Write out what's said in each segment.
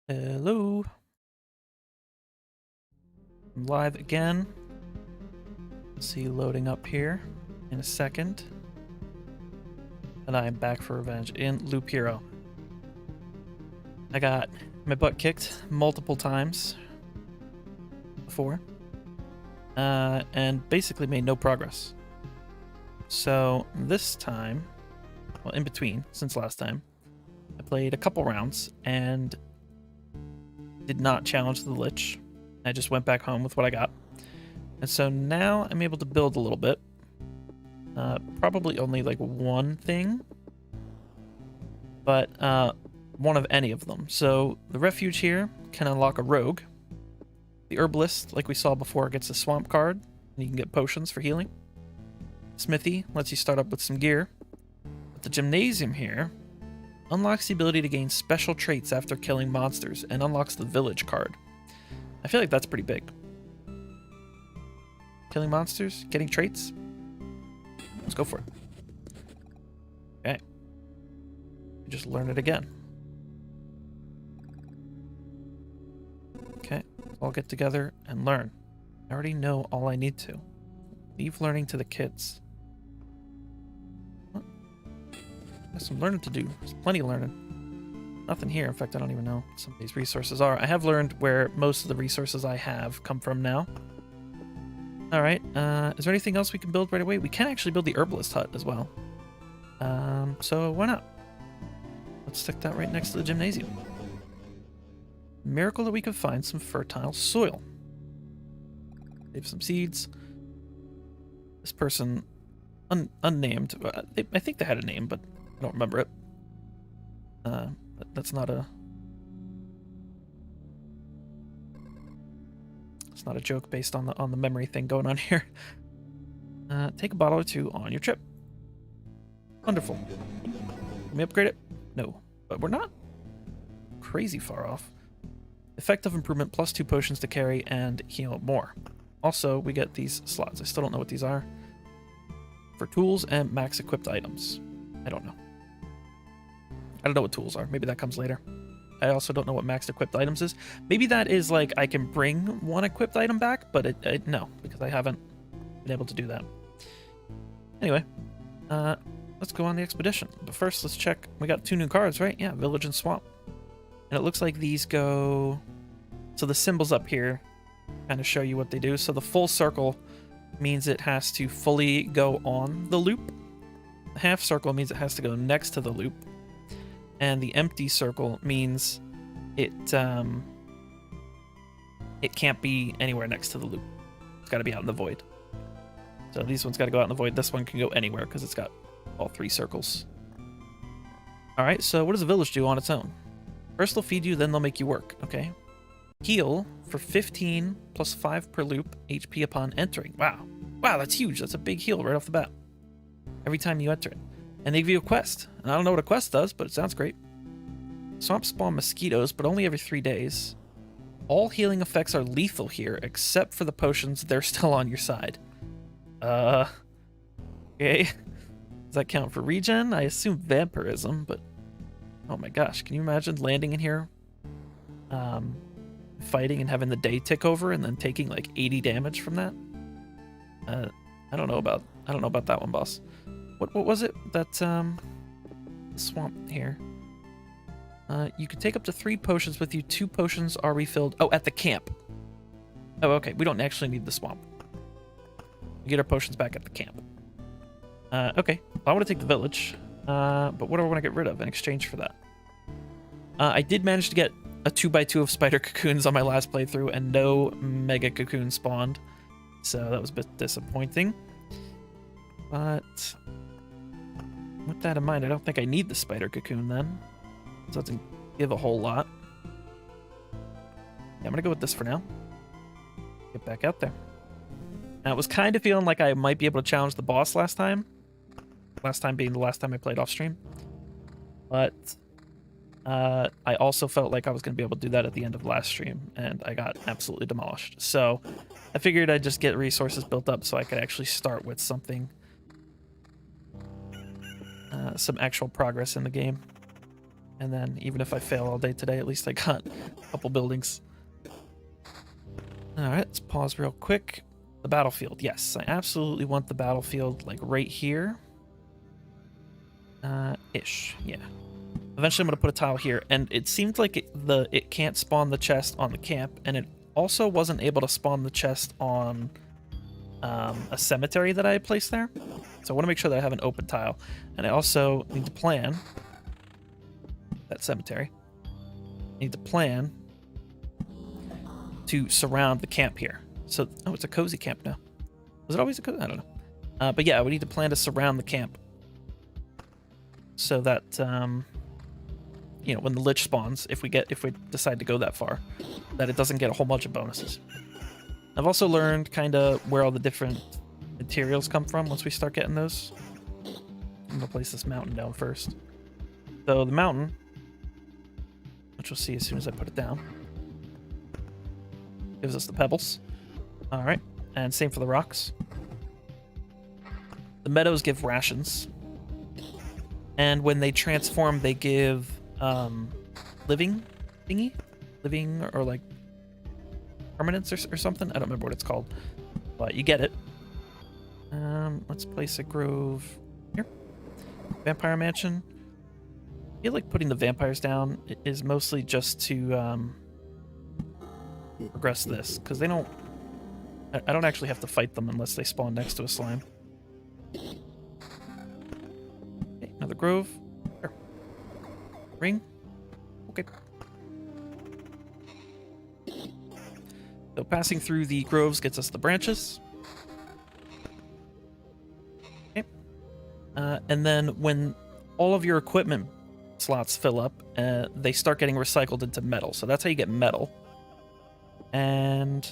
Hello. I'm live again. See you loading up here in a second. And I am back for revenge in Loop Hero. I got my butt kicked multiple times before. And basically made no progress. So this time, well, in between, since last time, I played a couple rounds and did not challenge the Lich. I just went back home with what I got. And so now I'm able to build a little bit. Probably only like one thing, but one of any of them. So the refuge here can unlock a rogue. The herbalist, like we saw before, gets a swamp card, and you can get potions for healing. Smithy lets you start up with some gear. But the gymnasium here unlocks the ability to gain special traits after killing monsters and unlocks the village card. I feel like that's pretty big. Killing monsters, getting traits. Let's go for it. Okay. Just learn it again. Okay, let's all get together and learn. I already know all I need to. Leave learning to the kids. There's some learning to do. There's plenty of learning. Nothing here. In fact, I don't even know what some of these resources are. I have learned where most of the resources I have come from now. Alright, is there anything else we can build right away? We can actually build the herbalist hut as well. So why not? Let's stick that right next to the gymnasium. Miracle that we could find some fertile soil. Save some seeds. This person, unnamed, I think they had a name, but I don't remember it. That's not a... It's not a joke based on the memory thing going on here. Take a bottle or two on your trip. Wonderful. Can we upgrade it? No, but we're not crazy far off. Effective improvement plus 2 potions to carry and heal more. Also, we get these slots. I still don't know what these are. For tools and max equipped items. I don't know. I don't know what tools are. Maybe that comes later. I also don't know what max equipped items is. Maybe that is like I can bring one equipped item back, but no, because I haven't been able to do that. Anyway, let's go on the expedition. But first, let's check. We got 2 new cards, right? Yeah, Village and Swamp. And it looks like these go... So the symbols up here kind of show you what they do. So the full circle means it has to fully go on the loop. The half circle means it has to go next to the loop. And the empty circle means it can't be anywhere next to the loop. It's got to be out in the void. So these ones got to go out in the void. This one can go anywhere because it's got all 3 circles. All right, so what does a village do on its own? First they'll feed you, then they'll make you work. Okay. Heal for 15 plus 5 per loop HP upon entering. Wow. Wow, that's huge. That's a big heal right off the bat. Every time you enter it. And they give you a quest. And I don't know what a quest does, but it sounds great. Swamp spawn mosquitoes, but only every 3 days. All healing effects are lethal here, except for the potions. They're still on your side. Okay. Does that count for regen? I assume vampirism, but... Oh my gosh, can you imagine landing in here? Fighting and having the day tick over and then taking like 80 damage from that? I don't know about that one, boss. What was it that swamp here? You can take up to 3 potions with you. 2 potions are refilled. Oh, at the camp. Oh, okay. We don't actually need the swamp. We get our potions back at the camp. Okay. Well, I want to take the village. But what do I want to get rid of in exchange for that? I did manage to get a 2x2 of spider cocoons on my last playthrough, and no mega cocoon spawned. So that was a bit disappointing. But with that in mind, I don't think I need the spider cocoon then. So it doesn't give a whole lot. Yeah, I'm gonna go with this for now. Get back out there. Now, I was kind of feeling like I might be able to challenge the boss last time. Last time being the last time I played off stream. But I also felt like I was going to be able to do that at the end of last stream, and I got absolutely demolished. So I figured I'd just get resources built up so I could actually start with something. Some actual progress in the game. And then even if I fail all day today, at least I got a couple buildings. All right, let's pause real quick. The battlefield. Yes, I absolutely want the battlefield like right here. Ish. Yeah. Eventually I'm going to put a tile here. And it seemed like it can't spawn the chest on the camp. And it also wasn't able to spawn the chest on a cemetery that I had placed there. So I want to make sure that I have an open tile. And I also need to plan that cemetery. I need to plan to surround the camp here. So, oh, it's a cozy camp now. Was it always a cozy? I don't know. But yeah, we need to plan to surround the camp so that, you know, when the Lich spawns, if we decide to go that far, that it doesn't get a whole bunch of bonuses. I've also learned kind of where all the different materials come from once we start getting those. I'm gonna place this mountain down first. So the mountain, which we'll see as soon as I put it down, gives us the pebbles. All right, and same for the rocks. The meadows give rations, and when they transform, they give living or like permanence or something. I don't remember what it's called, but you get it. Let's place a grove here. Vampire mansion. I feel like putting the vampires down is mostly just to progress this, because they don't. I don't actually have to fight them unless they spawn next to a slime. Okay, another grove. Sure. Ring. Okay. So passing through the groves gets us the branches. Okay. And then when all of your equipment slots fill up, they start getting recycled into metal. So that's how you get metal. And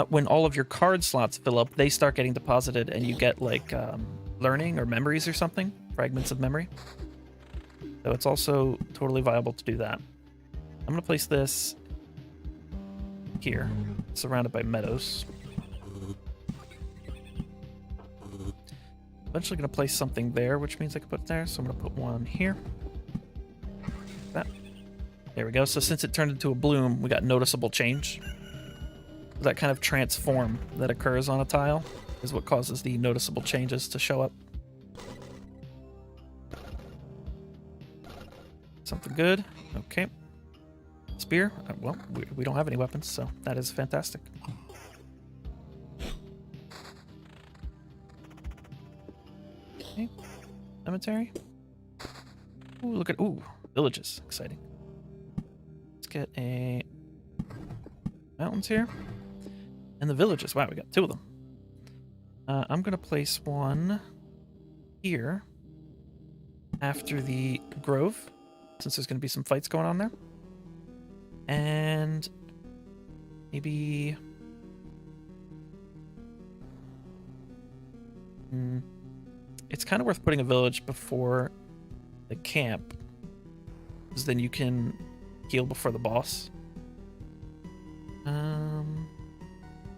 when all of your card slots fill up, they start getting deposited, and you get like learning or memories or something, fragments of memory. So it's also totally viable to do that. I'm gonna place this here, surrounded by meadows. Eventually gonna place something there, which means I can put it there. So I'm gonna put one here. That. There we go. So since it turned into a bloom, we got noticeable change. That kind of transform that occurs on a tile is what causes the noticeable changes to show up. Something good. Okay. Spear. Well, we don't have any weapons, so that is fantastic. Okay. Cemetery. Ooh, look at... Ooh, villages. Exciting. Let's get a... mountains here. And the villages. Wow, we got two of them. I'm going to place one here after the grove, since there's going to be some fights going on there. And maybe... It's kind of worth putting a village before the camp, because then you can heal before the boss.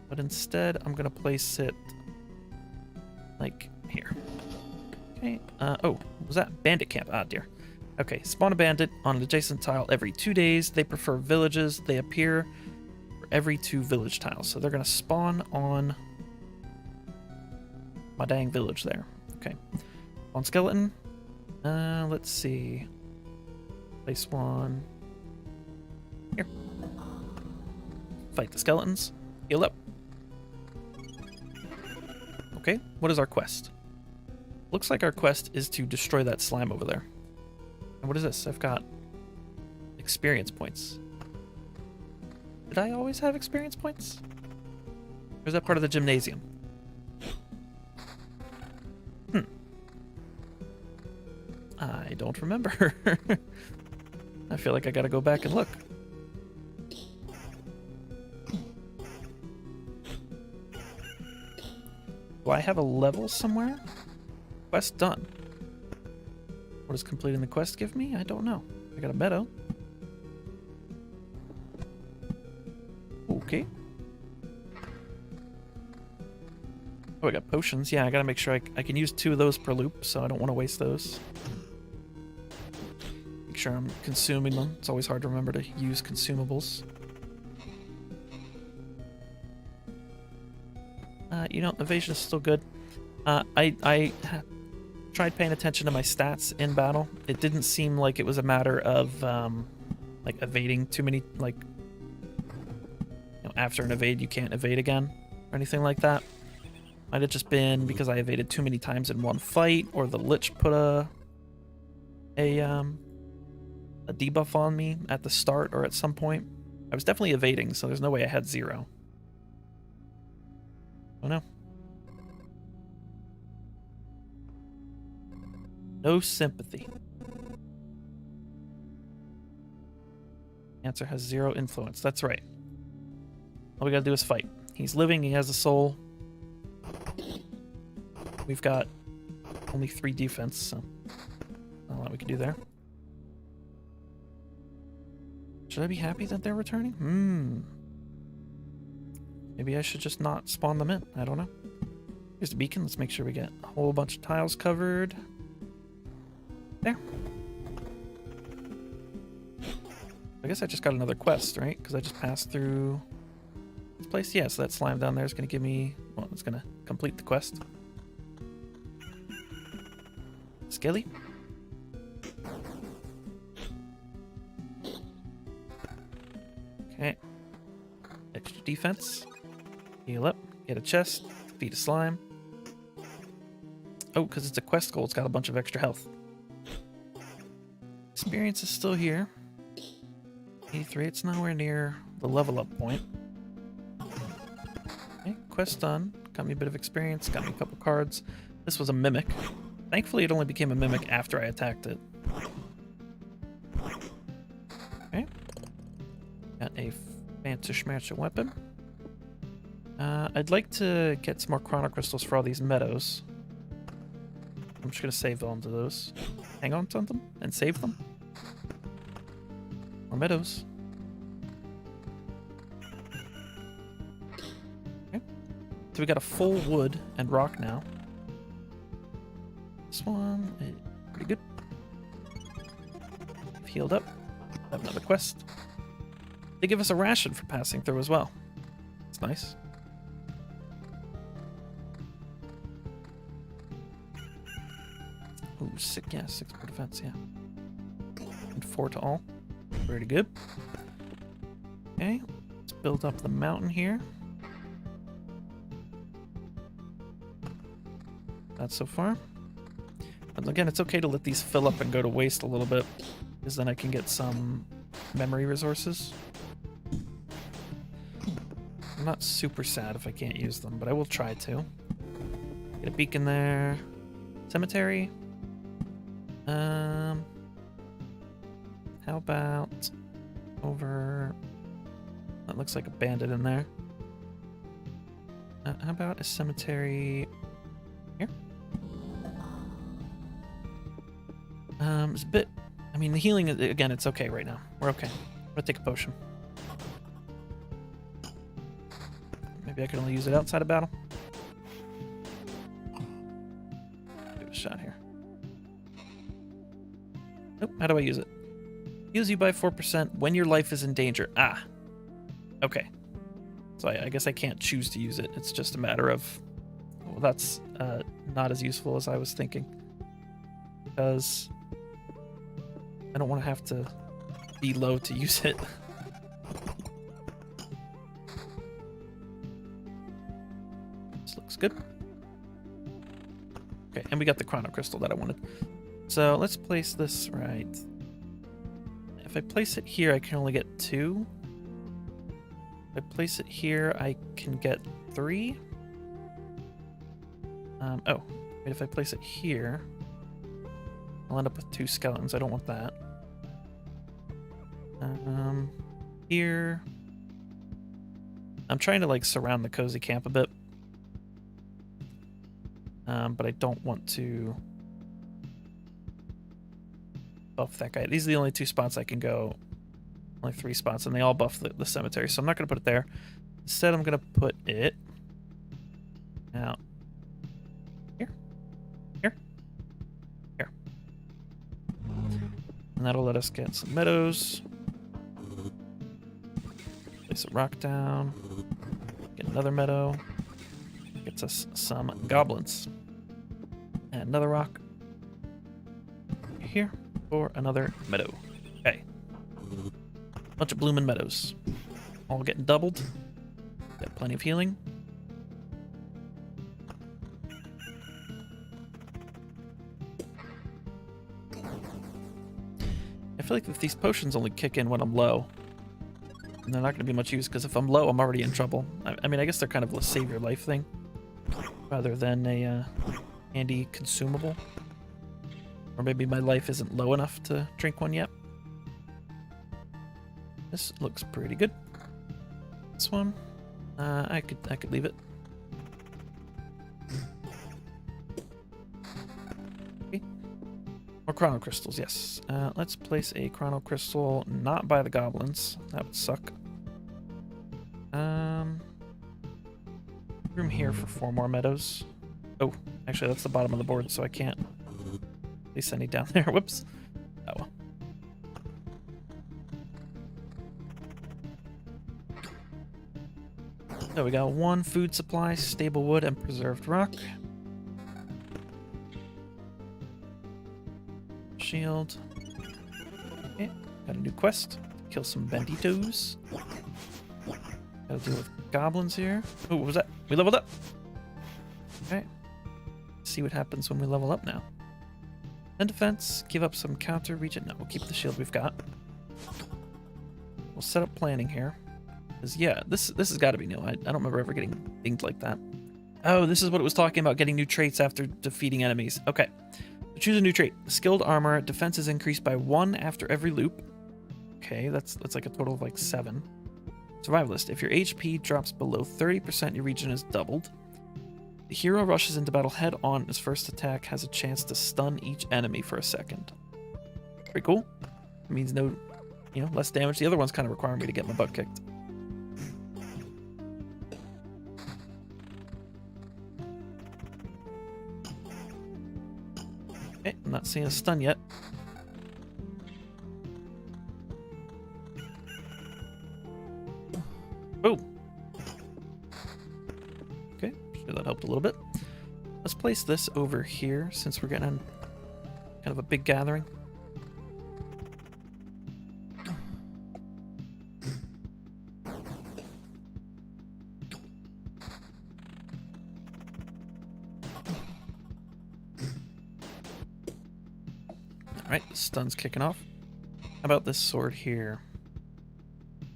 But instead, I'm gonna place it like here. Okay. Oh, was that bandit camp? Ah, dear. Okay. Spawn a bandit on an adjacent tile every 2 days. They prefer villages. They appear for every 2 village tiles. So they're gonna spawn on my dang village there. Okay. On skeleton. Let's see. Place one here. Fight the skeletons. Heal up. Okay, what is our quest? Looks like our quest is to destroy that slime over there. And what is this? I've got experience points. Did I always have experience points? Or is that part of the gymnasium? I don't remember. I feel like I gotta go back and look. Do I have a level somewhere? Quest done. What does completing the quest give me? I don't know. I got a meadow. Okay. Oh, I got potions. Yeah, I gotta make sure I can use 2 of those per loop, so I don't want to waste those. Make sure I'm consuming them. It's always hard to remember to use consumables. You know, evasion is still good. I tried paying attention to my stats in battle. It didn't seem like it was a matter of like evading too many, like, you know, after an evade you can't evade again or anything like that. Might have just been because I evaded too many times in one fight, or the Lich put a debuff on me at the start or at some point. I was definitely evading, so there's no way I had 0. Oh no. No sympathy. Answer has 0 influence. That's right. All we gotta do is fight. He's living, he has a soul. We've got only 3 defense, so not a lot we can do there. Should I be happy that they're returning? Maybe I should just not spawn them in. I don't know. Here's the beacon. Let's make sure we get a whole bunch of tiles covered. There. I guess I just got another quest, right? Because I just passed through this place. Yeah, so that slime down there is going to give me... Well, it's going to complete the quest. Skelly. Okay. Extra defense. Heal up. Get a chest. Defeat a slime. Oh, because it's a quest goal, it's got a bunch of extra health. Experience is still here. 83, it's nowhere near the level up point. Okay, quest done. Got me a bit of experience, got me a couple cards. This was a mimic. Thankfully it only became a mimic after I attacked it. Okay. Got a fancy schmancy weapon. I'd like to get some more chrono crystals for all these meadows. I'm just gonna save on to those. Hang on to them and save them. More meadows. Okay. So we got a full wood and rock now. This one is pretty good. I've healed up. Have another quest. They give us a ration for passing through as well. It's nice. Ooh, 6, yeah, 6 per defense, yeah. And 4 to all. Pretty good. Okay, let's build up the mountain here. That's so far. But again, it's okay to let these fill up and go to waste a little bit, because then I can get some memory resources. I'm not super sad if I can't use them, but I will try to. Get a beacon there. Cemetery. How about over... That looks like a bandit in there. How about a cemetery here? It's a bit... I mean, the healing, again, it's okay right now. We're okay. I'm gonna take a potion. Maybe I can only use it outside of battle. Give it a shot here. Nope, how do I use it? Heals you by 4% when your life is in danger. Ah. Okay. So I guess I can't choose to use it. It's just a matter of... Well, that's not as useful as I was thinking. Because... I don't want to have to be low to use it. This looks good. Okay, and we got the chrono crystal that I wanted. So let's place this right. If I place it here, I can only get 2. If I place it here, I can get 3. Oh, wait, if I place it here, I'll end up with 2 skeletons. I don't want that. Here. I'm trying to like surround the cozy camp a bit. But I don't want to buff that guy. These are the only 2 spots I can go. Only 3 spots, and they all buff the cemetery, so I'm not going to put it there. Instead, I'm going to put it out And that'll let us get some meadows. Place a rock down. Get another meadow. Gets us some goblins. And another rock. Here for another meadow. Okay. Bunch of blooming meadows. All getting doubled. Got plenty of healing. I feel like if these potions only kick in when I'm low, and they're not going to be much use, because if I'm low, I'm already in trouble. I mean, I guess they're kind of a save your life thing, rather than a handy consumable. Or maybe my life isn't low enough to drink one yet. This looks pretty good. This one, I could leave it. Okay. More chrono crystals, yes. Let's place a chrono crystal not by the goblins. That would suck. Room here for 4 more meadows. Oh, actually that's the bottom of the board, so I can't place any down there. Whoops. Oh well. So we got 1 food supply, stable wood, and preserved rock. Shield. Okay, got a new quest. Kill some banditos. Gotta deal with goblins here. Oh, what was that? We leveled up. Okay. Let's see what happens when we level up now. And defense. Give up some counter region. No, we'll keep the shield we've got. We'll set up planning here. Because, yeah, this has got to be new. I don't remember ever getting dinged like that. Oh, this is what it was talking about, getting new traits after defeating enemies. Okay. So choose a new trait. Skilled armor. Defense is increased by 1 after every loop. Okay, that's like a total of like 7. Survivalist. If your HP drops below 30%, your region is doubled. The hero rushes into battle head on. His first attack has a chance to stun each enemy for a second. Pretty cool. It means no, less damage. The other one's kind of requiring me to get my butt kicked. Okay, I'm not seeing a stun yet. Oh. Okay, sure that helped a little bit. Let's place this over here since we're getting kind of a big gathering. Alright, stun's kicking off. How about this sword here?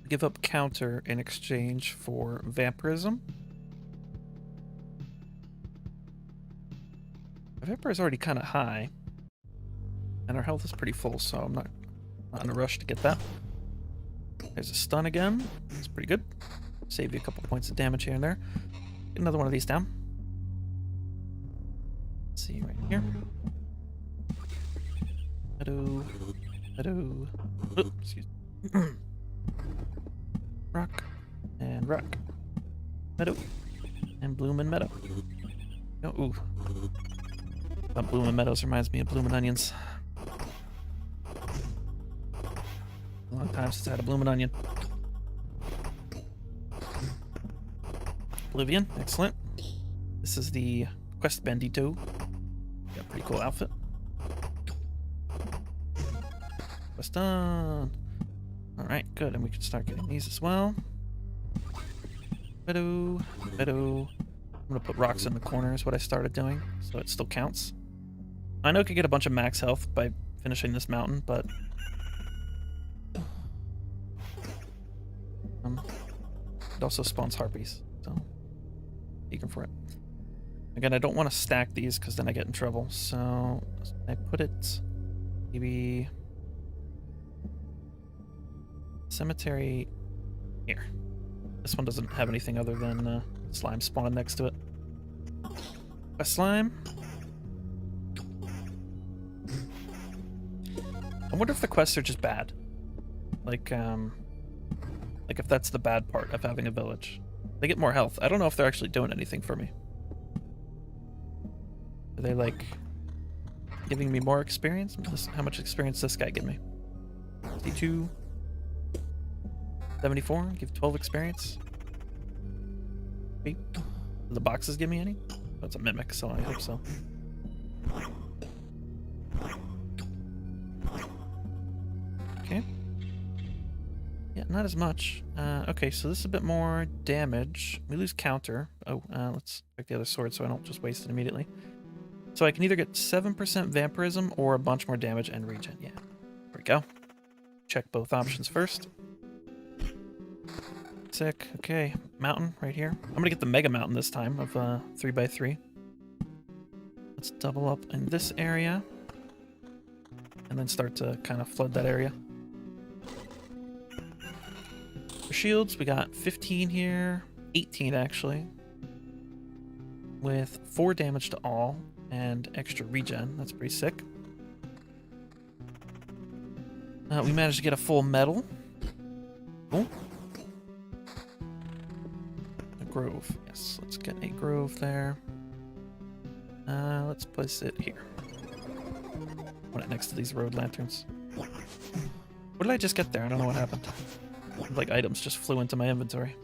Give up counter in exchange for vampirism. Our vampire is already kind of high, and our health is pretty full, so I'm not in a rush to get that. There's a stun again. That's pretty good. Save you a couple points of damage here and there. Get another one of these down. Let's see right here. Hello. Hello. Oh, excuse me. Rock and rock. Meadow and bloomin' meadow. Oh, ooh. Bloomin' meadows reminds me of bloomin' onions. A long time since I had a bloomin' onion. Oblivion, excellent. This is the Quest Bandito. Got a pretty cool outfit. Quest done. Alright, good. And we can start getting these as well. Meadow, meadow. I'm going to put rocks in the corner is what I started doing, so it still counts. I know I could get a bunch of max health by finishing this mountain, but... it also spawns harpies, so... eager for it. Again, I don't want to stack these because then I get in trouble, so... I put it... maybe... cemetery here. This one doesn't have anything other than slime spawning next to it. Quest slime. I wonder if the quests are just bad. Like if that's the bad part of having a village. They get more health. I don't know if they're actually doing anything for me. Are they like giving me more experience? How much experience does this guy give me? 62. 74. Give 12 experience. Wait. Do the boxes give me any? Oh, it's a mimic, so I hope so. Okay. Yeah, not as much. Okay, so this is a bit more damage. We lose counter. Oh, let's pick the other sword so I don't just waste it immediately. So I can either get 7% vampirism or a bunch more damage and regen. Yeah, there we go. Check both options first. Sick. Okay, mountain right here. I'm gonna get the mega mountain this time of 3x3. Let's double up in this area and then start to kind of flood that area. For shields, we got 15 here, 18 actually, with 4 damage to all and extra regen. That's pretty sick. We managed to get a full medal. Cool. A grove. Yes, let's get a grove there. Let's place it here. Put it next to these road lanterns. What did I just get there? I don't know what happened. Like items just flew into my inventory.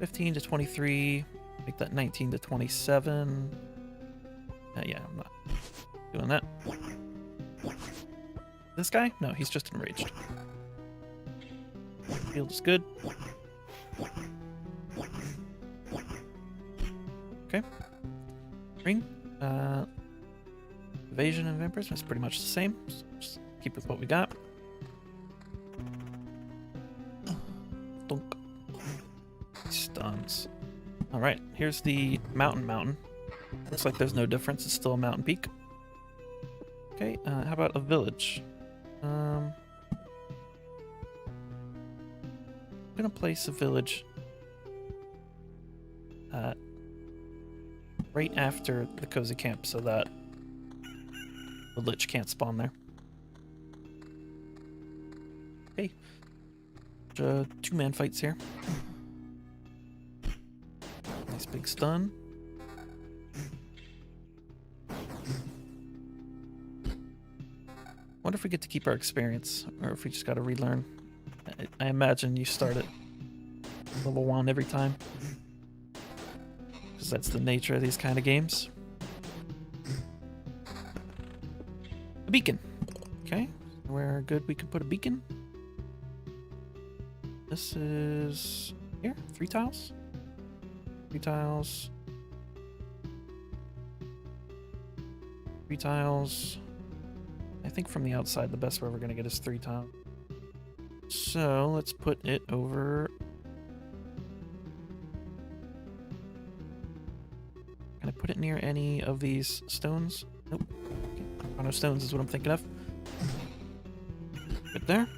15 to 23. Make that 19 to 27. Yeah, I'm not doing that. This guy? No, he's just enraged. Shield is good. Okay. Ring. Evasion and vampirism is pretty much the same. So just keep with what we got. Dunk. Stuns. Alright, here's the mountain. Looks like there's no difference. It's still a mountain peak. Okay, how about a village? I'm gonna place a village right after the cozy camp so that the lich can't spawn there. Okay. 2-man fights here. Nice big stun. Wonder if we get to keep our experience, or if we just gotta relearn. I imagine you start at level 1 every time, because that's the nature of these kind of games. A beacon. Okay, where good we can put a beacon. This is here, 3 tiles. 3 tiles. 3 tiles. I think from the outside, the best way we're gonna get is 3 tiles. So let's put it over. Can I put it near any of these stones? Nope. Okay. No stones is what I'm thinking of. Good there.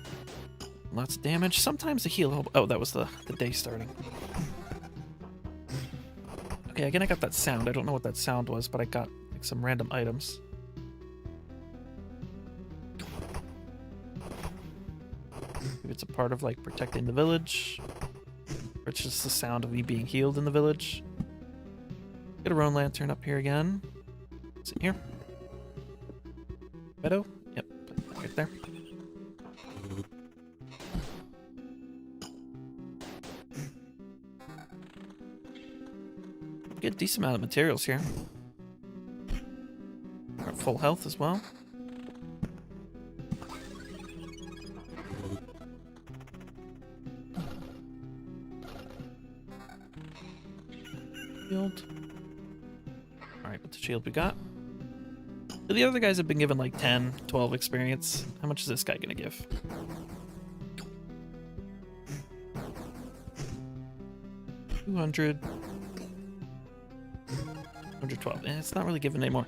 Lots of damage. Sometimes the heal. Oh, that was the day starting. Okay, again I got that sound. I don't know what that sound was, but I got like some random items. Maybe it's a part of like protecting the village. Or it's just the sound of me being healed in the village. Get a Roan Lantern up here again. It's in here. Meadow? Yep, right there. Get a decent amount of materials here. We're at full health as well. Shield. Alright, what's the shield we got? The other guys have been given like 10, 12 experience. How much is this guy gonna give? $200. 112. And it's not really giving anymore.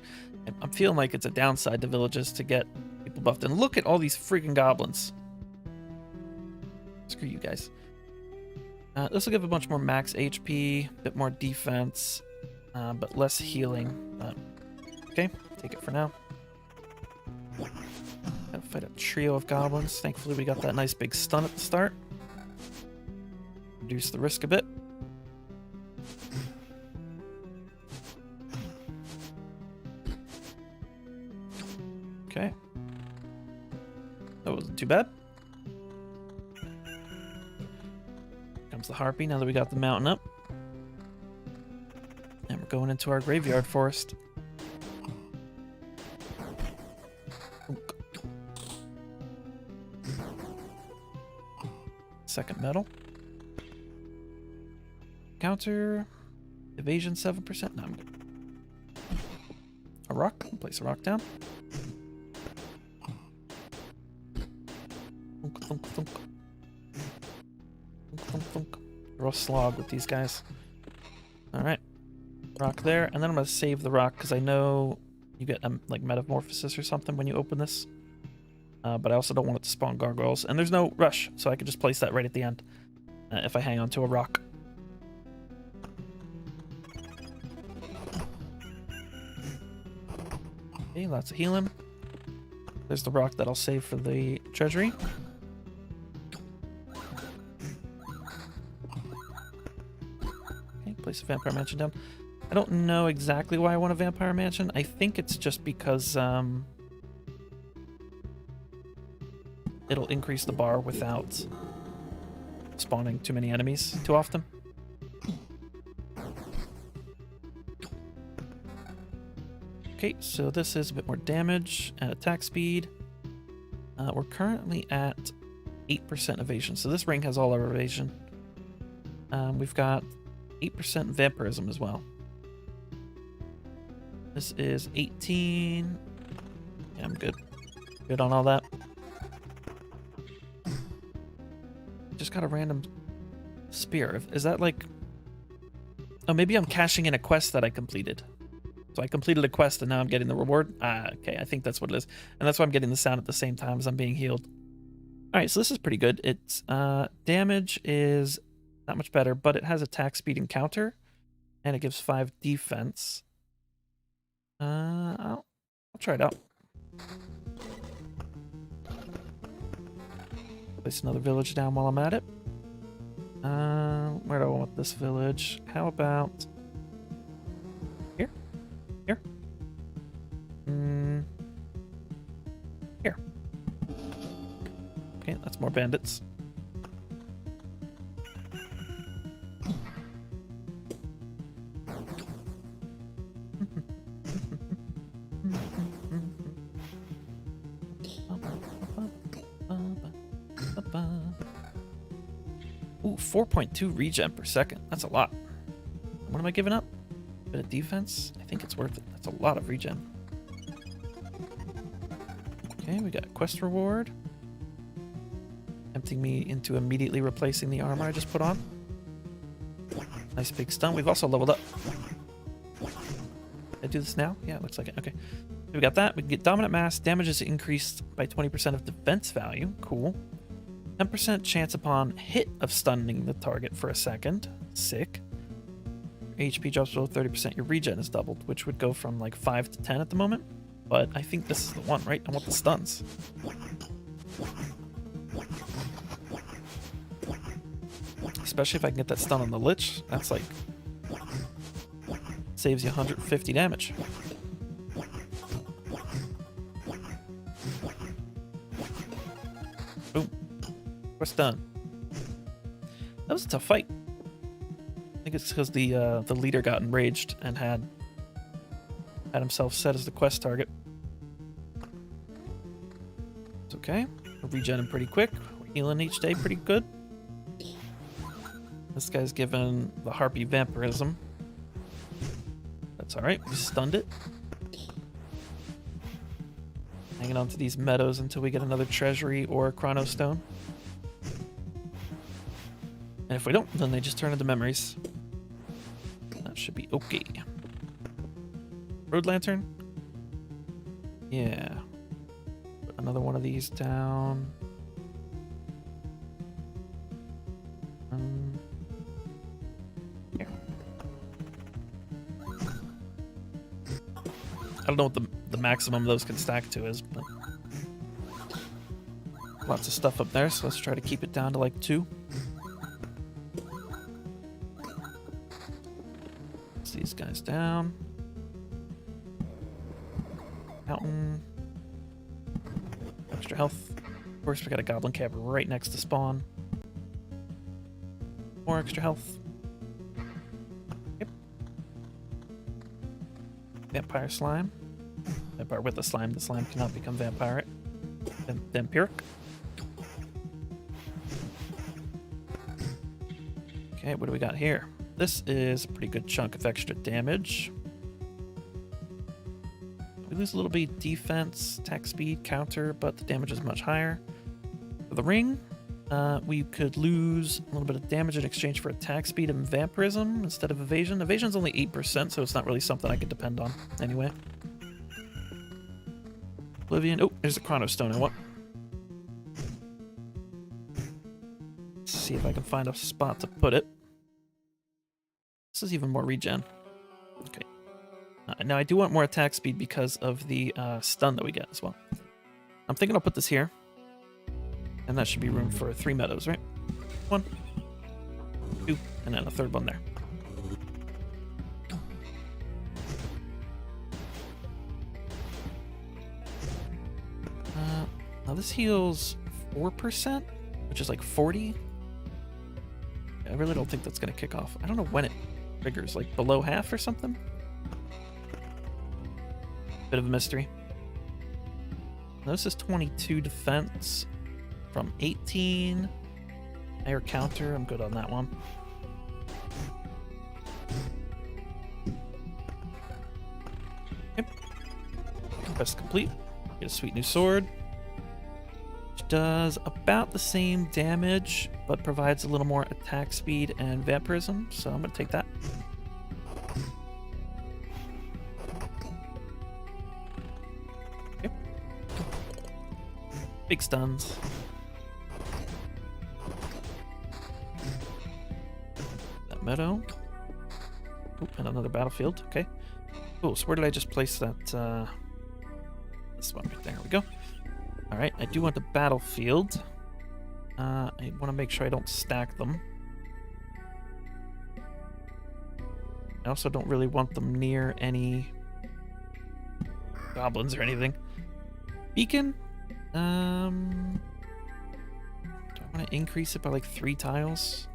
I'm feeling like it's a downside to villages to get people buffed. And look at all these freaking goblins. Screw you guys. This will give a bunch more max HP, a bit more defense, but less healing. Okay, take it for now. Gotta fight a trio of goblins. Thankfully, we got that nice big stun at the start. Reduce the risk a bit. Okay. That wasn't too bad. Comes the harpy now that we got the mountain up. And we're going into our graveyard forest. Second metal. Counter. Evasion 7%. No, I'm good. A rock. Place a rock down. Thunk, thunk, thunk. Thunk, thunk, thunk. Throw a slog with these guys. Alright. Rock there. And then I'm going to save the rock because I know you get like metamorphosis or something when you open this. But I also don't want it to spawn gargoyles. And there's no rush, so I can just place that right at the end if I hang on to a rock. Okay, lots of healing. There's the rock that I'll save for the treasury. Okay, place a vampire mansion down. I don't know exactly why I want a vampire mansion. I think it's just because it'll increase the bar without spawning too many enemies too often. Okay, so this is a bit more damage and attack speed. We're currently at 8% evasion, so this ring has all our evasion. We've got 8% vampirism as well. This is 18. Yeah, I'm good. Good on all that. Just got a random spear. Is that like... Oh, maybe I'm cashing in a quest that I completed. So I completed a quest and now I'm getting the reward. Okay, I think that's what it is. And that's why I'm getting the sound at the same time as I'm being healed. Alright, so this is pretty good. It's damage is not much better, but it has attack speed and counter. And it gives 5 defense. I'll try it out. Place another village down while I'm at it. Where do I want this village? How about here? Here? Here. Okay, that's more bandits. Ooh, 4.2 regen per second. That's a lot. What am I giving up? A bit of defense? I think it's worth it. That's a lot of regen. Okay, we got a quest reward. Tempting me into immediately replacing the armor I just put on. Nice big stun. We've also leveled up. Did I do this now? Yeah, it looks like it. Okay. We got that. We can get dominant mass. Damage is increased by 20% of defense value. Cool. 10% chance upon hit of stunning the target for a second. Sick. Your HP drops below 30%. Your regen is doubled, which would go from like 5 to 10 at the moment. But I think this is the one, right? I want the stuns. Especially if I can get that stun on the Lich. That's like... saves you 150 damage. Boom. Quest done. That was a tough fight. I think it's because the leader got enraged and had himself set as the quest target. It's okay. We're regenerating pretty quick. We're healing each day pretty good. This guy's given the harpy vampirism. That's alright. We stunned it. Hanging on to these meadows until we get another treasury or a chronostone. And if we don't, then they just turn into memories. That should be okay. Road lantern? Yeah. Put another one of these down. Here. I don't know what the maximum those can stack to is, but lots of stuff up there, so let's try to keep it down to like 2. Let's these guys down. Mountain. Extra health. course, we got a goblin cab right next to spawn. More extra health. Yep. Vampire slime. Vampire with the slime. The slime cannot become vampiric. Vampiric. Okay, what do we got here? This is a pretty good chunk of extra damage. We lose a little bit of defense, attack speed, counter, but the damage is much higher. For the ring, we could lose a little bit of damage in exchange for attack speed and vampirism instead of evasion. Evasion's only 8%, so it's not really something I could depend on anyway. Oblivion. Oh, there's a chronostone I want. Let's see if I can find a spot to put it. This is even more regen. Okay. Now I do want more attack speed because of the stun that we get as well. I'm thinking I'll put this here. And that should be room for 3 meadows, right? 1, 2, and then a third one there. Now this heals 4%, which is like 40. I really don't think that's going to kick off. I don't know when it triggers, like below half or something? Bit of a mystery. Now this is 22 defense from 18. Air counter, I'm good on that one. Yep. Quest complete. Get a sweet new sword. Which does about the same damage, but provides a little more attack speed and vampirism, so I'm going to take that. Yep. Big stuns. That meadow. Oop, and another battlefield. Okay. Cool, so where did I just place that? This one right there. There we go. Alright, I do want the battlefield. I want to make sure I don't stack them. I also don't really want them near any goblins or anything. Beacon? Do I want to increase it by like 3 tiles?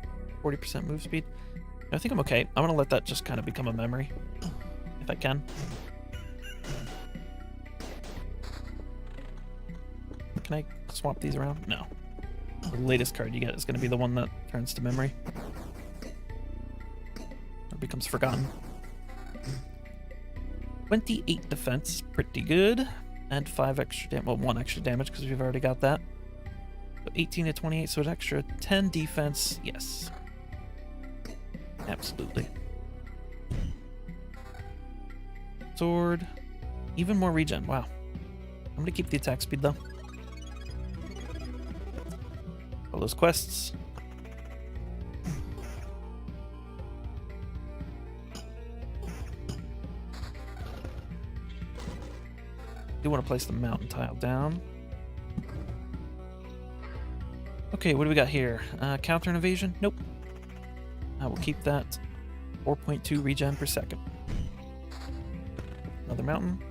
40% move speed? I think I'm okay. I'm going to let that just kind of become a memory. If I can. Can I swap these around? No. The latest card you get is going to be the one that turns to memory. Or becomes forgotten. 28 defense, pretty good. And 5 extra damage, well, 1 extra damage because we've already got that. So 18 to 28, so an extra 10 defense, yes. Absolutely. Sword. Even more regen, wow. I'm going to keep the attack speed though. All those quests. Do want to place the mountain tile down. Okay, what do we got here? Counter and evasion? Nope. I will keep that 4.2 regen per second. Another mountain.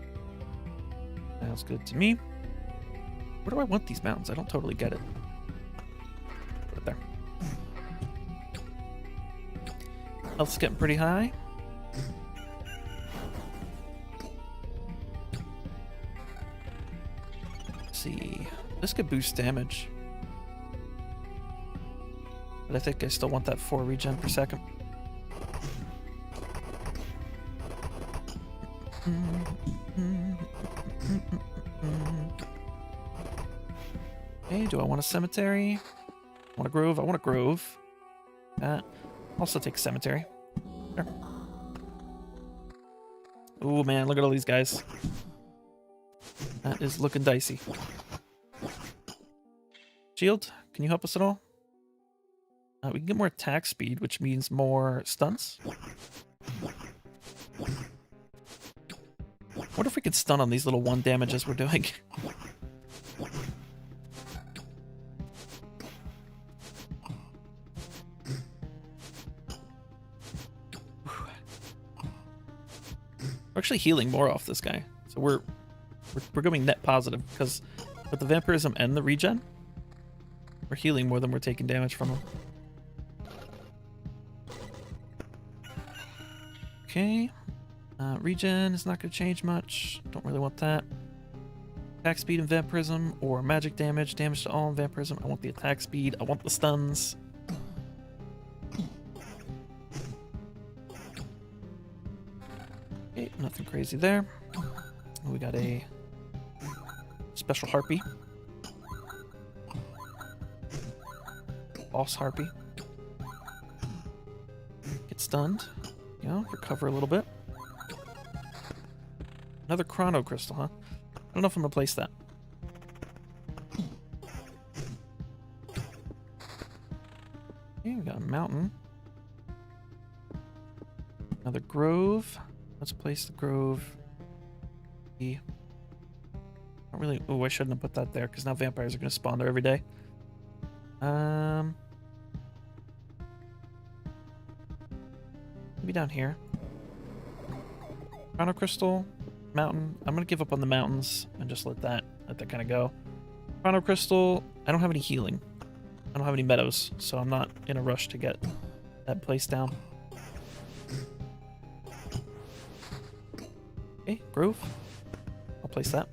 Sounds good to me. Where do I want these mountains? I don't totally get it. Put it there. Health's getting pretty high. Let's see. This could boost damage. But I think I still want that 4 regen per second. Okay, do I want a cemetery? I want a grove? I want a grove. Also take a cemetery. Sure. Oh man, look at all these guys. That is looking dicey. Shield, can you help us at all? We can get more attack speed, which means more stuns. What if we could stun on these little 1 damages we're doing? We're actually healing more off this guy, so we're going net positive because with the vampirism and the regen, We're healing more than we're taking damage from them. Okay. Regen is not going to change much. Don't really want that. Attack speed and vampirism, or magic damage. Damage to all and vampirism. I want the attack speed. I want the stuns. Okay, nothing crazy there. We got a special harpy. Boss harpy. Get stunned. You know, recover a little bit. Another chrono crystal, huh? I don't know if I'm gonna place that. Okay, we got a mountain. Another grove. Let's place the grove. Not really. Oh, I shouldn't have put that there because now vampires are gonna spawn there every day. Maybe down here. Chrono crystal, mountain. I'm gonna give up on the mountains and just let that kind of go. Chrono crystal. I don't have any healing. I don't have any meadows, so I'm not in a rush to get that place down. Okay, grove. I'll place that.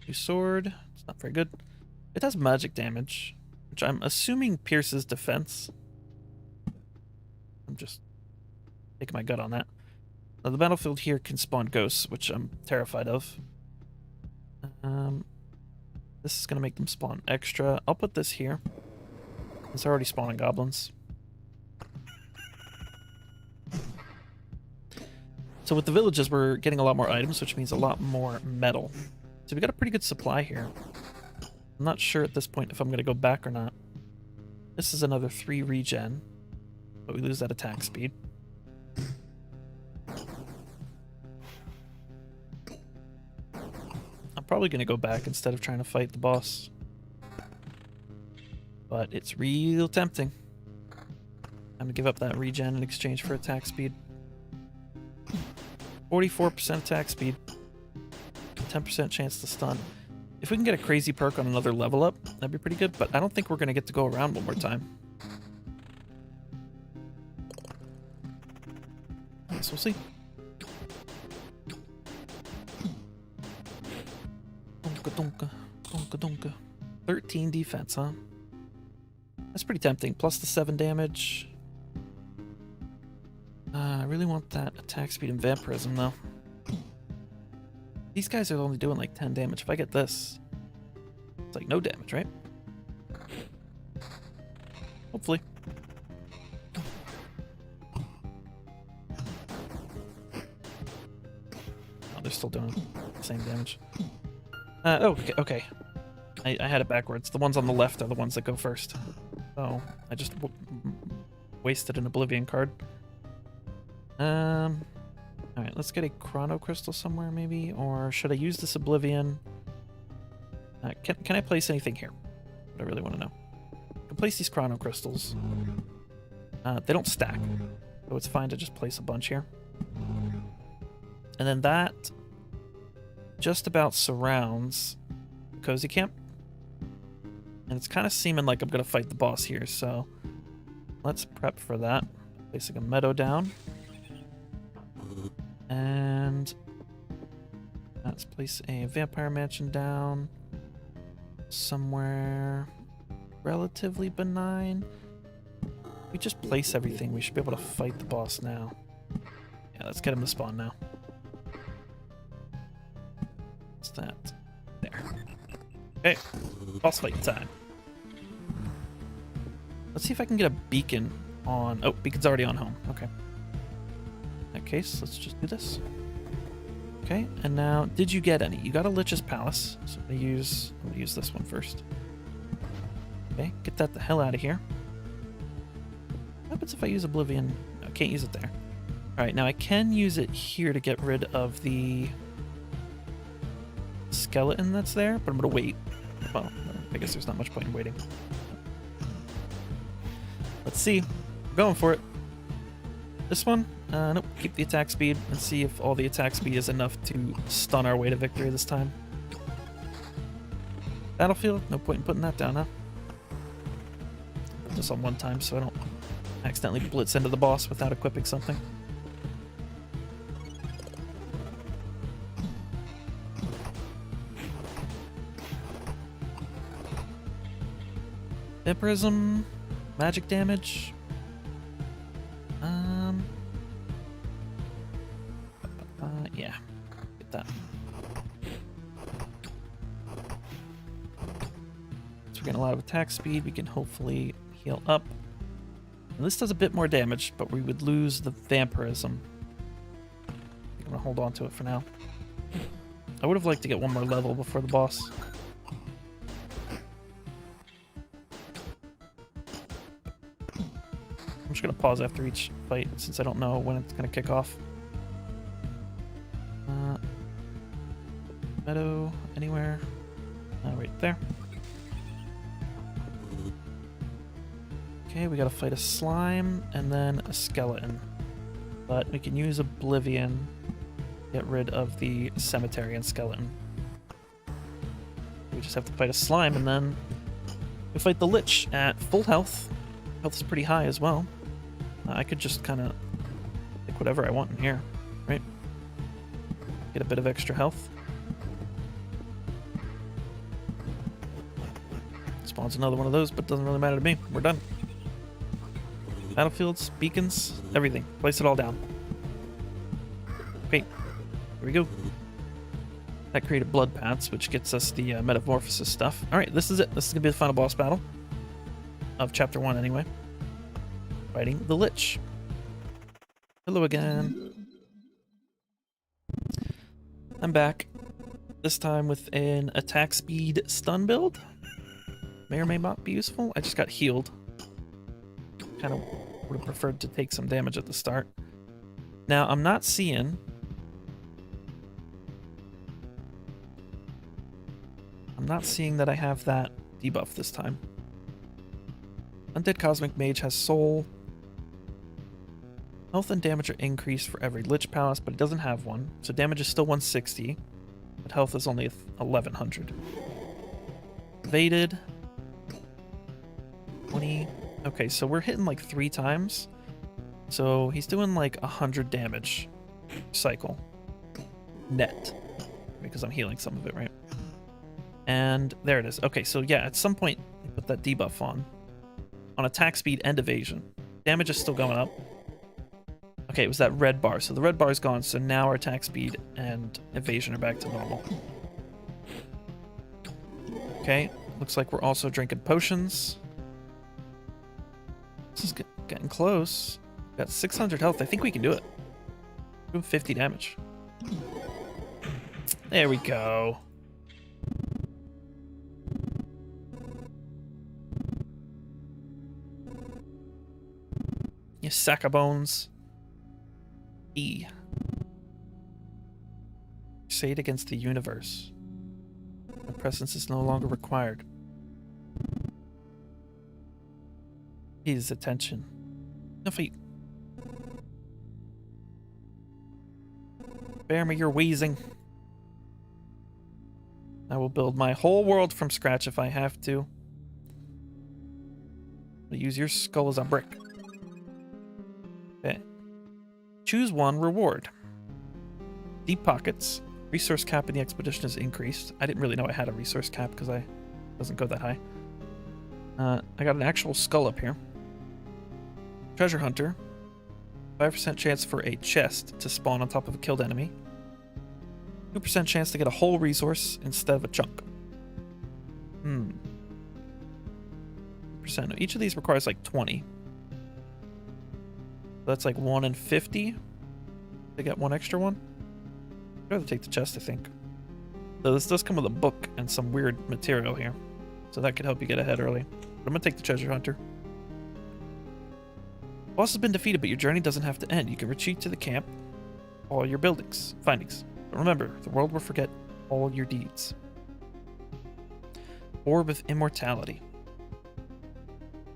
New sword. It's not very good. It has magic damage, which I'm assuming pierces defense. I'm just taking my gut on that. Now, the battlefield here can spawn ghosts, which I'm terrified of. This is going to make them spawn extra. I'll put this here. It's already spawning goblins. So with the villages, we're getting a lot more items, which means a lot more metal. So we got a pretty good supply here. I'm not sure at this point if I'm going to go back or not. This is another 3 regen, but we lose that attack speed. I'm probably going to go back instead of trying to fight the boss. But it's real tempting. I'm going to give up that regen in exchange for attack speed. 44% attack speed. 10% chance to stun. If we can get a crazy perk on another level up, that'd be pretty good, but I don't think we're going to get to go around one more time. So we'll see. Donka donka, donka donka. 13 defense, huh? That's pretty tempting. Plus the 7 damage. I really want that attack speed and vampirism, though. These guys are only doing like 10 damage. If I get this, it's like no damage, right? Hopefully. Oh, they're still doing the same damage. Oh, okay. I had it backwards. The ones on the left are the ones that go first. So I just wasted an Oblivion card. Alright, let's get a Chrono Crystal somewhere, maybe? Or should I use this Oblivion? Can I place anything here? What I really want to know. I can place these Chrono Crystals. They don't stack, so it's fine to just place a bunch here. And then that just about surrounds the Cozy Camp. And it's kind of seeming like I'm going to fight the boss here, so let's prep for that. Placing a meadow down. And let's place a vampire mansion down somewhere relatively benign. We just place everything. We should be able to fight the boss now. Yeah, let's get him to spawn now. What's that? There. Okay, boss fight time. Let's see if I can get a beacon on... Oh, beacon's already on home. Okay. In that case, let's just do this. Okay, and now, did you get any? You got a Lich's Palace, so I'm gonna use this one first. Okay, get that the hell out of here. What happens if I use Oblivion? No, I can't use it there. Alright, now I can use it here to get rid of the skeleton that's there, but I'm gonna wait. Well, I guess there's not much point in waiting. Let's see. We're going for it. This one, Nope, keep the attack speed and see if all the attack speed is enough to stun our way to victory this time. Battlefield, no point in putting that down, huh? Just on one time so I don't accidentally blitz into the boss without equipping something. Vampirism, magic damage. Yeah, get that. So we're getting a lot of attack speed. We can hopefully heal up. And this does a bit more damage, but we would lose the vampirism. I'm gonna hold on to it for now. I would have liked to get one more level before the boss. I'm just gonna pause after each fight since I don't know when it's gonna kick off. Meadow, anywhere? Right there. Okay, we gotta fight a slime and then a skeleton. But we can use Oblivion to get rid of the cemetery and skeleton. We just have to fight a slime and then we fight the Lich at full health. Health is pretty high as well. I could just kind of pick whatever I want in here, right? Get a bit of extra health. Spawns another one of those, but doesn't really matter to me. We're done. Battlefields, beacons, everything. Place it all down. Okay, here we go. That created blood paths, which gets us the metamorphosis stuff. All right, this is it. This is gonna be the final boss battle of Chapter 1 anyway. Fighting the Lich. Hello again. I'm back. This time with an attack speed stun build. May or may not be useful. I just got healed. Kind of would have preferred to take some damage at the start. Now, I'm not seeing... that I have that debuff this time. Undead Cosmic Mage has Soul. Health and damage are increased for every Lich Palace, but it doesn't have one. So damage is still 160, but health is only 1100. Evaded. 20. Okay, so we're hitting like 3 times. So he's doing like 100 damage cycle. Net. Because I'm healing some of it, right? And there it is. Okay, so yeah, at some point, put that debuff on attack speed and evasion. Damage is still going up. Okay, it was that red bar. So the red bar is gone, so now our attack speed and evasion are back to normal. Okay, looks like we're also drinking potions. This is getting close. Got 600 health. I think we can do it. Doing 50 damage. There we go. You sack of bones. E. Crusade against the universe. My presence is no longer required. His attention. No feet. Spare me your wheezing. I will build my whole world from scratch if I have to. I'll use your skull as a brick. Okay. Choose one reward. Deep pockets. Resource cap in the expedition is increased. I didn't really know I had a resource cap because I doesn't go that high. I got an actual skull up here. Treasure hunter. 5% chance for a chest to spawn on top of a killed enemy. 2% chance to get a whole resource instead of a chunk. Percent. Each of these requires like 20. That's like 1 in 50 to get one extra one. I'd rather take the chest, I think. So this does come with a book and some weird material here. So that could help you get ahead early. But I'm going to take the treasure hunter. Boss has been defeated, but your journey doesn't have to end. You can retreat to the camp, all your findings. But remember, the world will forget all your deeds. Orb of Immortality.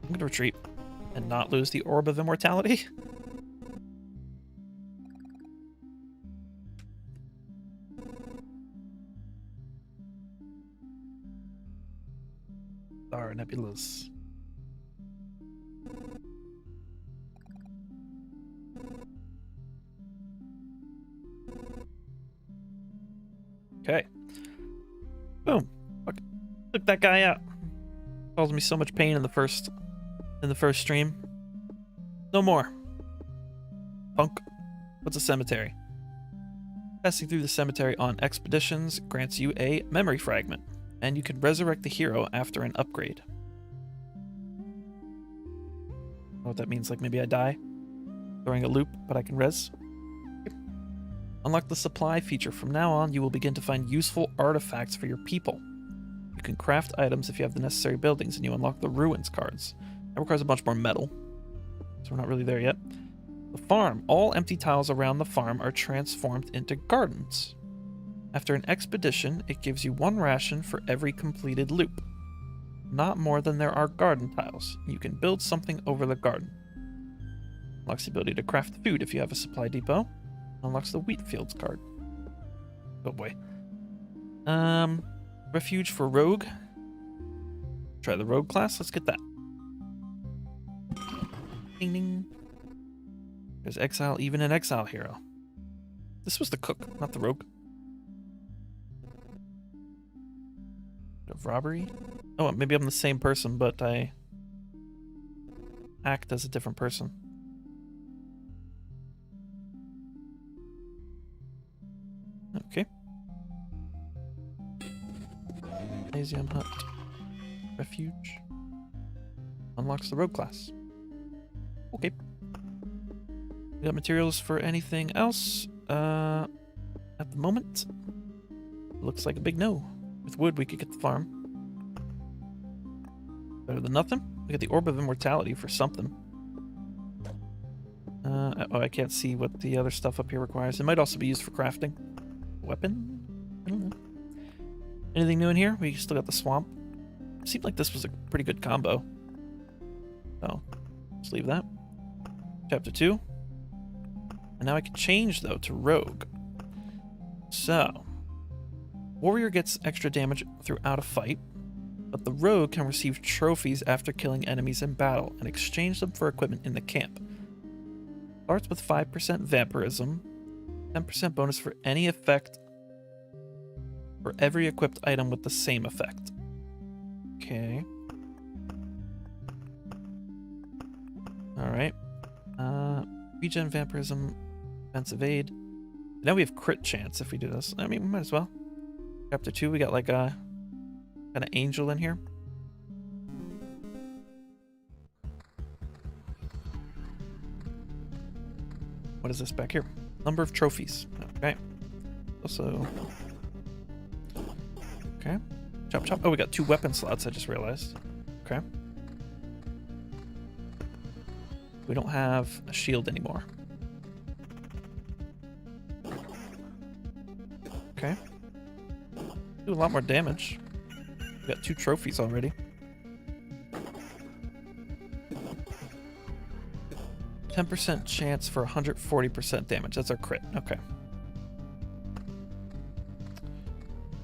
I'm going to retreat and not lose the Orb of Immortality. Fabulous. Okay. Boom. Fuck. Took that guy out. Caused me so much pain in the first stream. No more. Punk. What's a cemetery? Passing through the cemetery on expeditions grants you a memory fragment, and you can resurrect the hero after an upgrade. I don't know what that means, like maybe I die during a loop, but I can res. Unlock the supply feature. From now on, you will begin to find useful artifacts for your people. You can craft items if you have the necessary buildings, and you unlock the ruins cards. That requires a bunch more metal, so we're not really there yet. The farm. All empty tiles around the farm are transformed into gardens. After an expedition, it gives you 1 ration for every completed loop. Not more than there are garden tiles. You can build something over the garden. Unlocks the ability to craft food if you have a supply depot. Unlocks the wheat fields card. Oh boy. Refuge for rogue. Try the rogue class. Let's get that. Ding ding. There's exile, even an exile hero. This was the cook, not the rogue. Of robbery. Oh, maybe I'm the same person, but I act as a different person. Okay. Gymnasium hut. Refuge. Unlocks the rogue class. Okay. We got materials for anything else? At the moment, looks like a big no. With wood, we could get the farm. Better than nothing. We got the Orb of Immortality for something. Oh, I can't see what the other stuff up here requires. It might also be used for crafting. Weapon? I don't know. Anything new in here? We still got the swamp. Seemed like this was a pretty good combo. So, let's leave that. Chapter 2. And now I can change, though, to Rogue. So, Warrior gets extra damage throughout a fight, but the Rogue can receive trophies after killing enemies in battle and exchange them for equipment in the camp. Starts with 5% vampirism, 10% bonus for any effect for every equipped item with the same effect. Okay. Alright. Regen, vampirism, defensive aid. Now we have crit chance if we do this. I mean, we might as well. Chapter 2, we got like a kind of angel in here. What is this back here? Number of trophies. Okay. Also. Okay. Chop chop. Oh, we got 2 weapon slots, I just realized. Okay. We don't have a shield anymore. Okay. Do a lot more damage. We got 2 trophies already. 10% chance for 140% damage. That's our crit. Okay.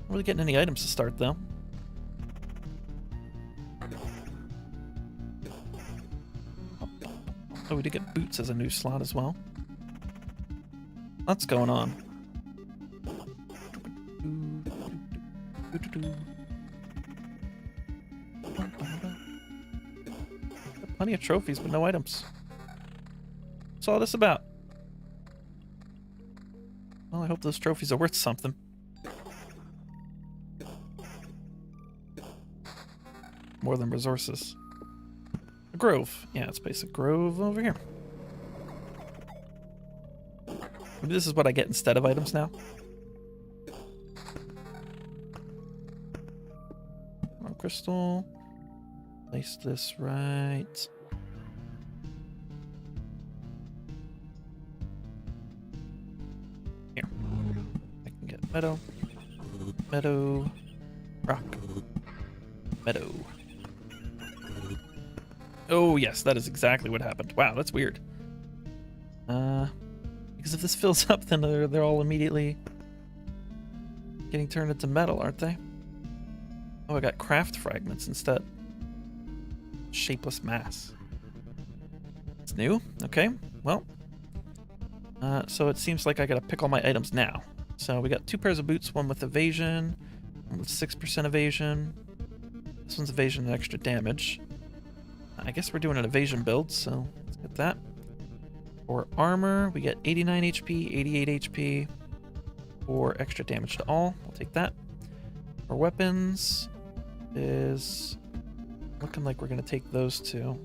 Not really getting any items to start though. Oh, we did get boots as a new slot as well. Lots going on. Plenty of trophies, but no items. What's all this about? Well, I hope those trophies are worth something. More than resources. A grove. Yeah, it's basic grove over here. Maybe this is what I get instead of items now. More crystal. Place this right. Here. I can get meadow. Meadow. Rock. Meadow. Oh, yes, that is exactly what happened. Wow, that's weird. Because if this fills up, then they're all immediately getting turned into metal, aren't they? Oh, I got craft fragments instead. Shapeless mass. It's new. Okay, well. So it seems like I gotta pick all my items now. So we got 2 pairs of boots, one with evasion, one with 6% evasion. This one's evasion and extra damage. I guess we're doing an evasion build, so let's get that. For armor, we get 89 HP, 88 HP, for extra damage to all. I'll take that. For weapons is looking like we're going to take those two.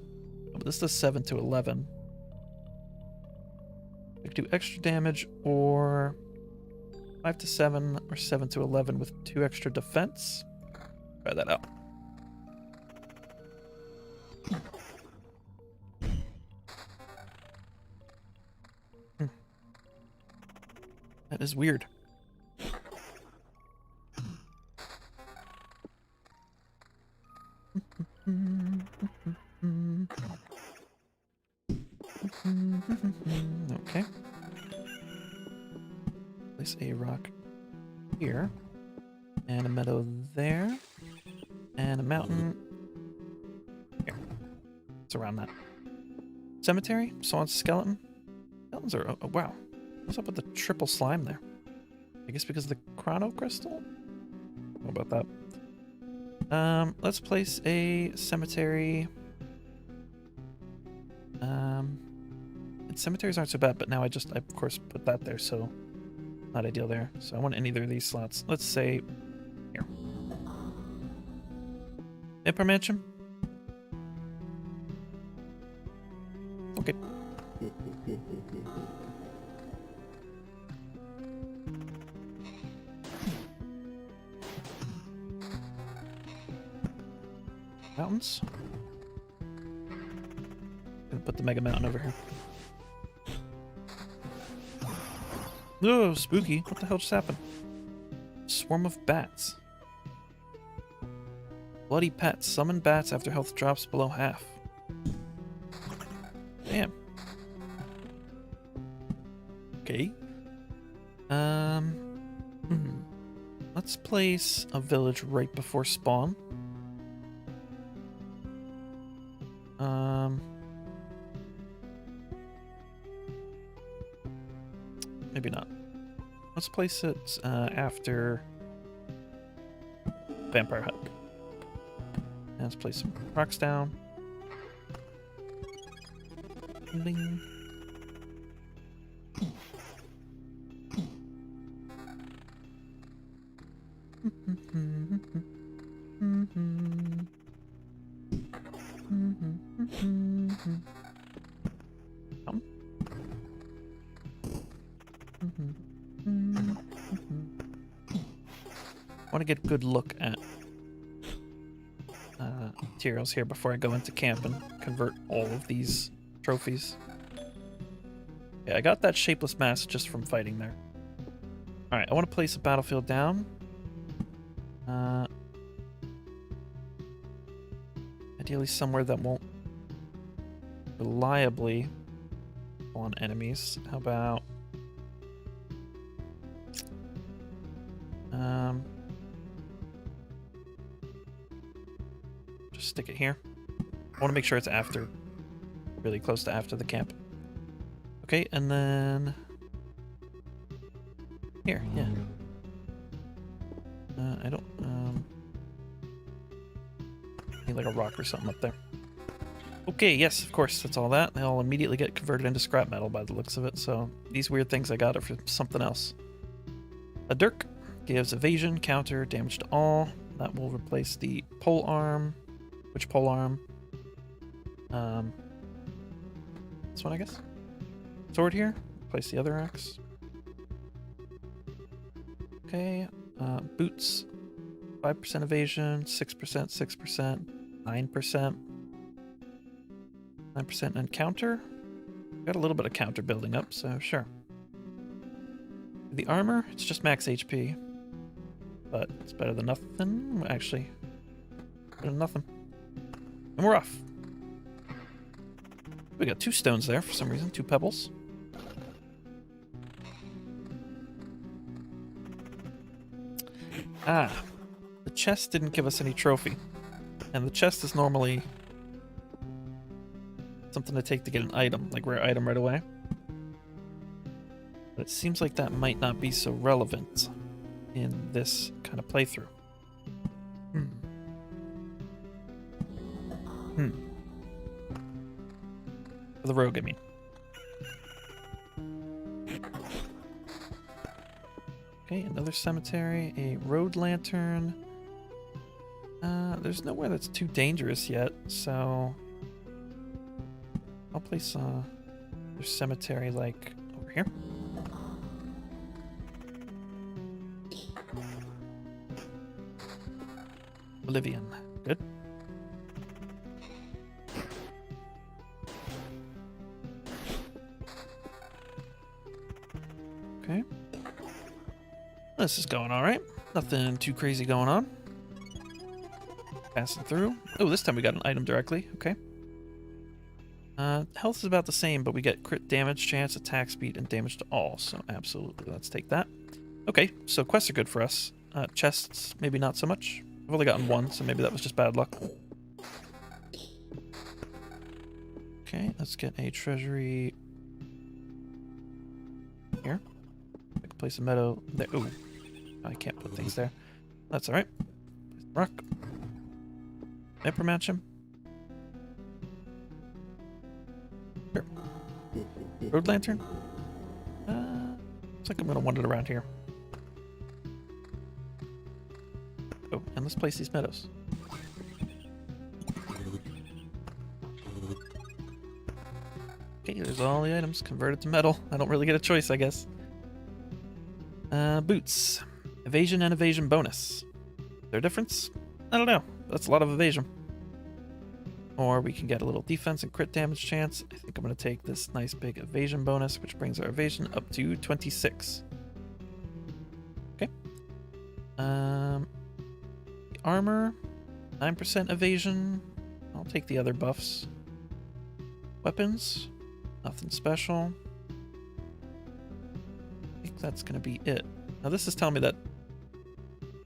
But this does 7 to 11. We could do extra damage or 5 to 7 or 7 to 11 with 2 extra defense. Try that out. That is weird. Okay. Place a rock here. And a meadow there. And a mountain here. It's around that. Cemetery? Swan's skeleton? Skeletons are... Oh, wow. What's up with the triple slime there? I guess because of the chrono crystal? How about that? Let's place a cemetery. And cemeteries aren't so bad, but now I of course put that there, so not ideal there. So I want in either of these slots. Let's say here. Emperor Mansion. Okay. Mountains. Gonna put the Mega Mountain over here. Oh, spooky. What the hell just happened? Swarm of bats. Bloody pets. Summon bats after health drops below half. Damn. Okay. Let's place a village right before spawn. Maybe not. Let's place it after Vampire Hut. And let's place some rocks down. Bing. I want to get a good look at materials here before I go into camp and convert all of these trophies. Yeah, I got that shapeless mass just from fighting there. Alright, I want to place a battlefield down. Ideally somewhere that won't reliably spawn enemies. How about... just stick it here. I want to make sure it's after, really close to after the camp. Okay, and then here, yeah. I don't need like a rock or something up there. Okay, yes, of course, that's all that. They all immediately get converted into scrap metal by the looks of it. So these weird things I got are for something else. A dirk gives evasion, counter, damage to all. That will replace the pole arm. Which pole arm? This one, I guess. Sword here. Place the other axe. Okay. Boots. 5% evasion, 6%, 6%, 9%. 9% and counter. Got a little bit of counter building up, so sure. The armor, it's just max HP. But it's better than nothing. Actually, better than nothing. And we're off. We got 2 stones there for some reason, 2 pebbles. Ah, the chest didn't give us any trophy. And the chest is normally something to take to get an item, like rare item right away. But it seems like that might not be so relevant in this kind of playthrough. For the rogue, I mean. Okay, another cemetery, a road lantern. There's nowhere that's too dangerous yet, so I'll place a cemetery like over here. Oblivion, good. Okay. This is going all right. Nothing too crazy going on. Passing through. Oh, this time we got an item directly. Okay. Health is about the same, but we get crit damage, chance, attack speed, and damage to all. So absolutely, let's take that. Okay, so quests are good for us. Chests, maybe not so much. I've only gotten one, so maybe that was just bad luck. Okay, let's get a treasury here. I can place a meadow there. Ooh, I can't put things there. That's all right. Place the rock. Necromatch him. Sure. Road lantern. Looks like I'm gonna wander around here. Oh, and let's place these meadows. Okay, there's all the items converted to metal. I don't really get a choice, I guess. Boots. Evasion and evasion bonus. Their difference? I don't know. That's a lot of evasion. Or we can get a little defense and crit damage chance. I think I'm going to take this nice big evasion bonus, which brings our evasion up to 26. Okay. Armor. 9% evasion. I'll take the other buffs. Weapons. Nothing special. I think that's going to be it. Now this is telling me that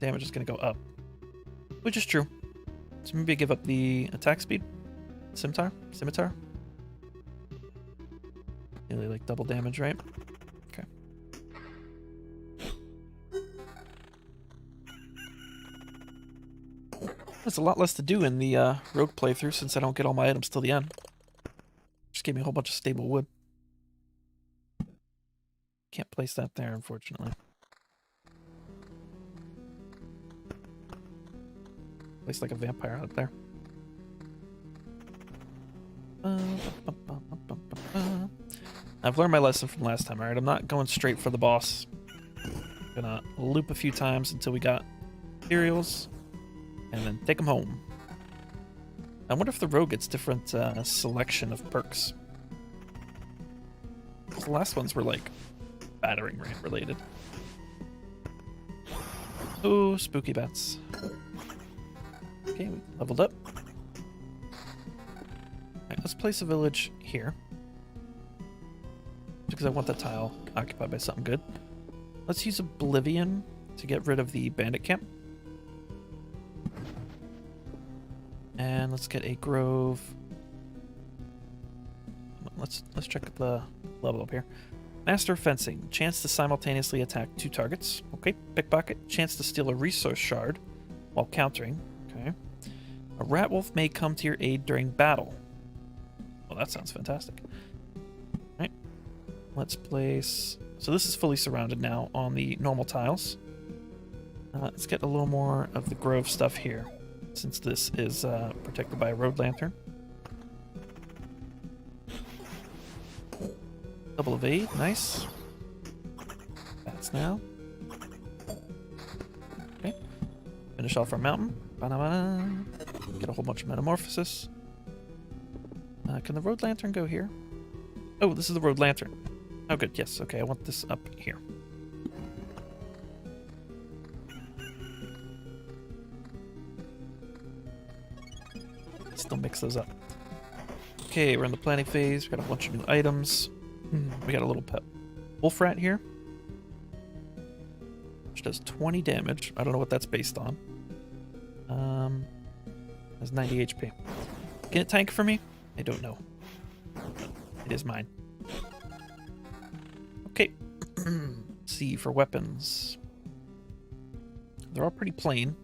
damage is going to go up, which is true. So maybe give up the attack speed. Scimitar? Nearly like double damage, right? Okay. There's a lot less to do in the rogue playthrough since I don't get all my items till the end. Just gave me a whole bunch of stable wood. Can't place that there, unfortunately. Place like a vampire out there. I've learned my lesson from last time, alright? I'm not going straight for the boss. I'm gonna loop a few times until we got materials, and then take them home. I wonder if the rogue gets different selection of perks. The last ones were like battering ram related. Oh, spooky bats. Okay, we leveled up. Alright, let's place a village here. Because I want that tile occupied by something good. Let's use Oblivion to get rid of the bandit camp. And let's get a grove. Let's check the level up here. Master of Fencing. Chance to simultaneously attack 2 targets. Okay. Pickpocket. Chance to steal a resource shard while countering. Okay. A rat wolf may come to your aid during battle. Well, that sounds fantastic. Alright. Let's place... So this is fully surrounded now on the normal tiles. Let's get a little more of the grove stuff here, since this is protected by a road lantern. Double evade, nice. That's now. Okay. Finish off our mountain. Ba-da-ba-da. Get a whole bunch of metamorphosis. Can the road lantern go here? Oh, this is the road lantern. Oh, good. Yes. Okay, I want this up here. Still mix those up. Okay, we're in the planning phase. We got a bunch of new items. We got a little pet wolf rat here, which does 20 damage. I don't know what that's based on. Has 90 HP. Can it tank for me? I don't know. It is mine. Okay. C for weapons. They're all pretty plain.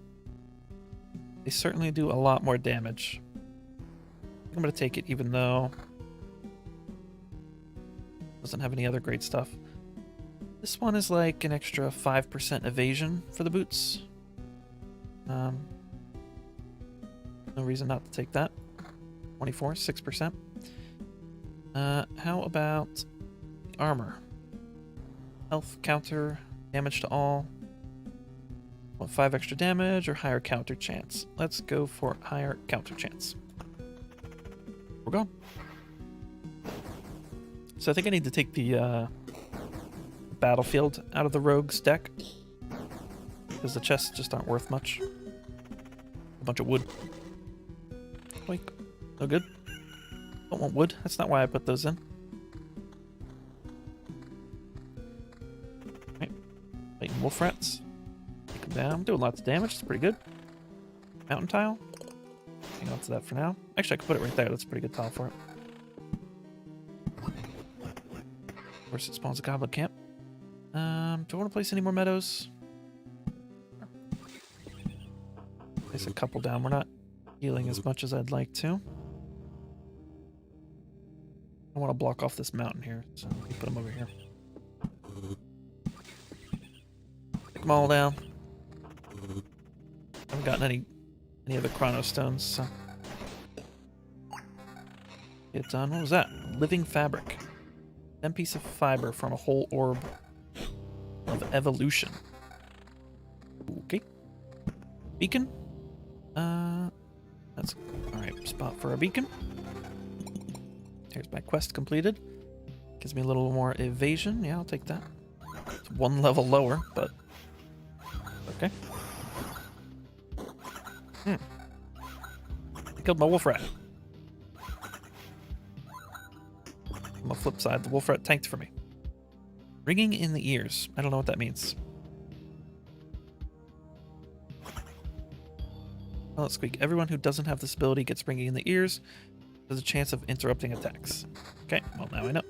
They certainly do a lot more damage. I'm going to take it even though it doesn't have any other great stuff. This one is like an extra 5% evasion for the boots. No reason not to take that. 24, 6%. How about armor? Health, counter, damage to all. Want 5 extra damage or higher counter chance? Let's go for higher counter chance. We're going. So I think I need to take the battlefield out of the rogue's deck, because the chests just aren't worth much. A bunch of wood. Like, no good. Don't want wood. That's not why I put those in. Right. Fighting wolf rats. Take them down. Doing lots of damage. It's pretty good. Mountain tile. Hang on to that for now. Actually, I could put it right there. That's a pretty good tile for it. Of course, it spawns a goblin camp. Do I want to place any more meadows? Place a couple down. We're not healing as much as I'd like to. I want to block off this mountain here, so let me put them over here. Take them all down. I haven't gotten any other chrono stones, so get it done. What was that? Living fabric. 10 piece of fiber from a whole orb of evolution. Okay. Beacon. That's alright. Spot for a beacon. Here's my quest completed. Gives me a little more evasion. Yeah, I'll take that. It's 1 level lower, but okay. I killed my wolf rat. On the flip side, the wolf rat tanked for me. Ringing in the ears. I don't know what that means. Oh, let's squeak. Everyone who doesn't have this ability gets ringing in the ears. There's a chance of interrupting attacks. Okay, well now I know.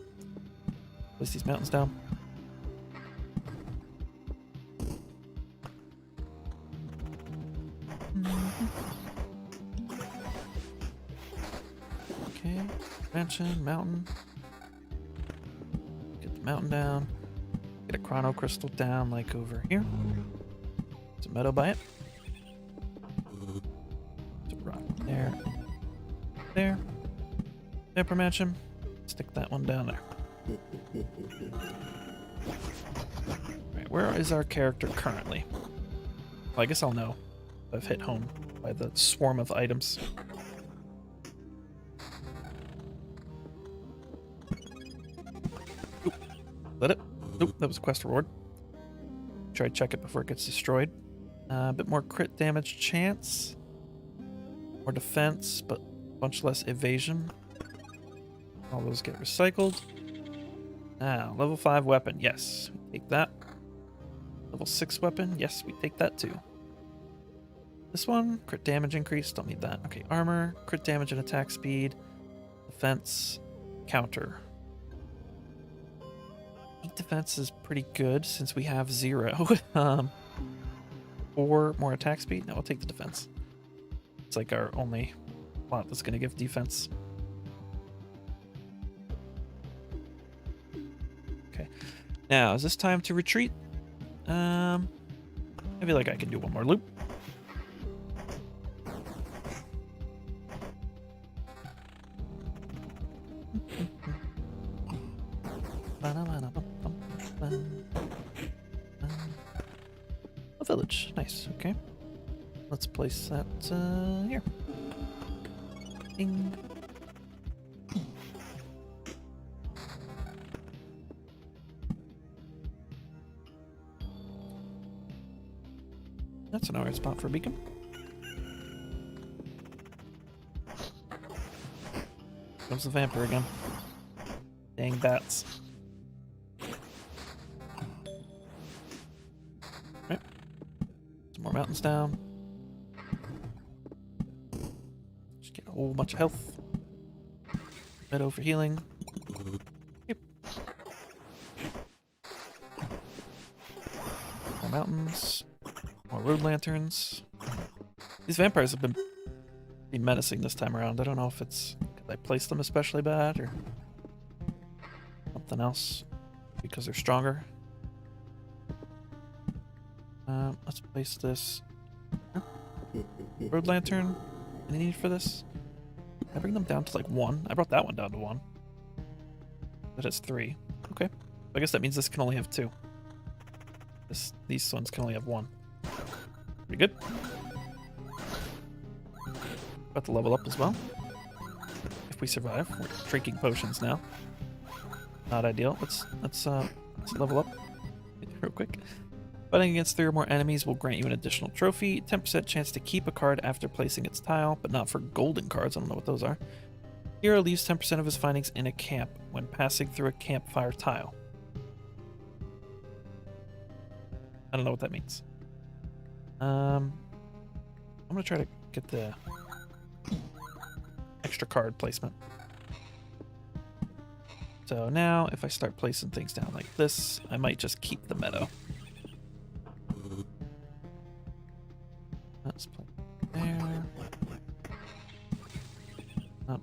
Place these mountains down. Okay, mansion, mountain. Get the mountain down. Get a chrono crystal down, like over here. There's a meadow by it. There's a rock there. There. There per mansion. Stick that one down there. Right, where is our character currently? Well, I guess I'll know if I've hit home by the swarm of items. Oop. Let it? Nope, that was a quest reward. Try to check it before it gets destroyed. A bit more crit damage chance. More defense, but a bunch less evasion. All those get recycled. Now, level 5 weapon. Yes, we take that. Level 6 weapon. Yes, we take that too. This one, crit damage increase. Don't need that. Okay, armor, crit damage and attack speed. Defense, counter. Defense is pretty good since we have 0. 4 more attack speed. No, I'll take the defense. It's like our only lot that's going to give defense. Okay. Now, is this time to retreat? I feel like I can do one more loop. A village. Nice. Okay. Let's place that here. Ding. That's an alright spot for a beacon. Comes the vampire again. Dang bats. Right. Some more mountains down. Just get a whole bunch of health. Meadow for healing. Yep. More mountains. More road lanterns. These vampires have been menacing this time around. I don't know if it's because I placed them especially bad or something else because they're stronger. Let's place this. Road lantern. Any need for this? Can I bring them down to like 1? I brought that one down to 1. That has 3. Okay. I guess that means this can only have 2. These ones can only have 1. Pretty good. About to level up as well. If we survive. We're drinking potions now. Not ideal. Let's level up real quick. Fighting against 3 or more enemies will grant you an additional trophy. 10% chance to keep a card after placing its tile, but not for golden cards. I don't know what those are. Hero leaves 10% of his findings in a camp when passing through a campfire tile. I don't know what that means. I'm gonna try to get the extra card placement. So now, if I start placing things down like this, I might just keep the meadow. Let's play there.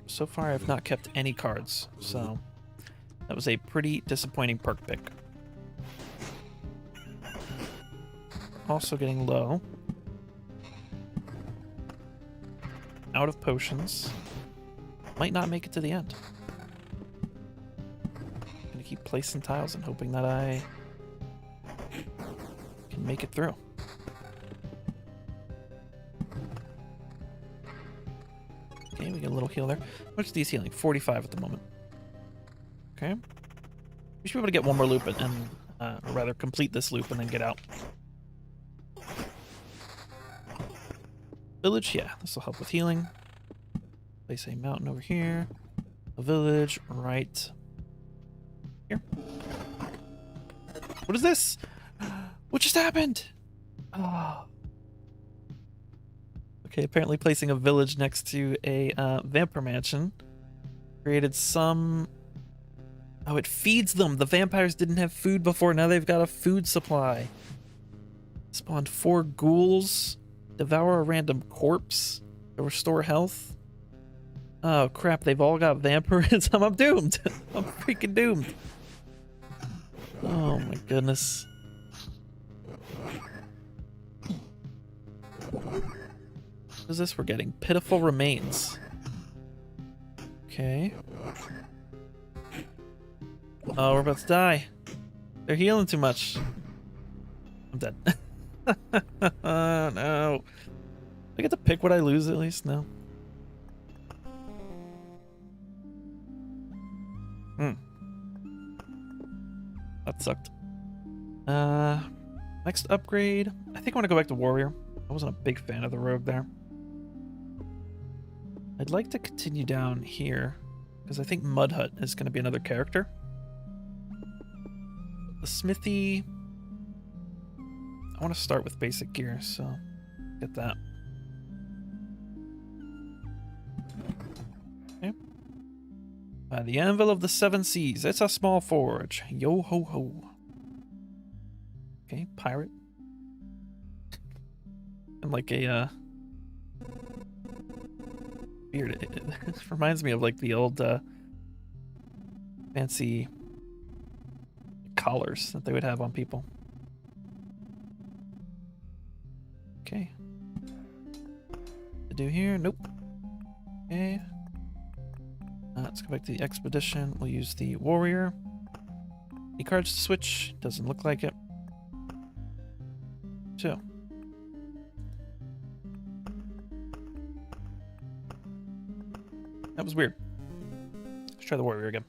So far, I've not kept any cards, so that was a pretty disappointing perk pick. Also getting low. Out of potions. Might not make it to the end. Gonna keep placing tiles and hoping that I can make it through. Okay, we get a little heal there. How much is these healing? 45 at the moment. Okay. We should be able to get one more loop and or rather complete this loop and then get out. Village, yeah, this will help with healing. Place a mountain over here. A village right here. What is this? What just happened? Oh. Okay, apparently placing a village next to a vampire mansion created some... Oh, it feeds them. The vampires didn't have food before. Now they've got a food supply. Spawned 4 ghouls. Devour a random corpse to restore health. Oh crap, they've all got vampirism. I'm doomed. I'm freaking doomed. Oh my goodness. What is this we're getting? Pitiful remains. Okay. Oh, we're about to die. They're healing too much. I'm dead. No. I get to pick what I lose at least? No. That sucked. Next upgrade. I think I want to go back to warrior. I wasn't a big fan of the rogue there. I'd like to continue down here because I think Mud Hut is going to be another character. The smithy. I want to start with basic gear, so get that. Okay. The Anvil of the Seven Seas. It's a small forge. Yo ho ho. Okay, pirate. And like a beard. It reminds me of like the old fancy collars that they would have on people. Okay. To do here? Nope. Okay. Let's go back to the expedition. We'll use the warrior. Any cards to switch? Doesn't look like it. So. That was weird. Let's try the warrior again.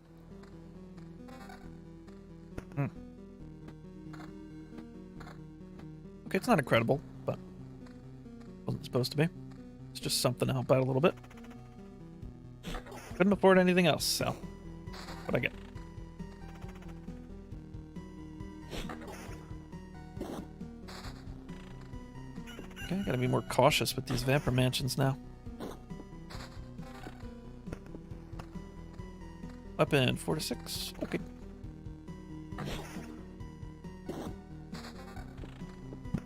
Okay, it's not incredible, but wasn't supposed to be. It's just something to help out a little bit. Couldn't afford anything else, so what'd I get? Okay, gotta be more cautious with these vampire mansions now. weapon, 4 to 6. Okay.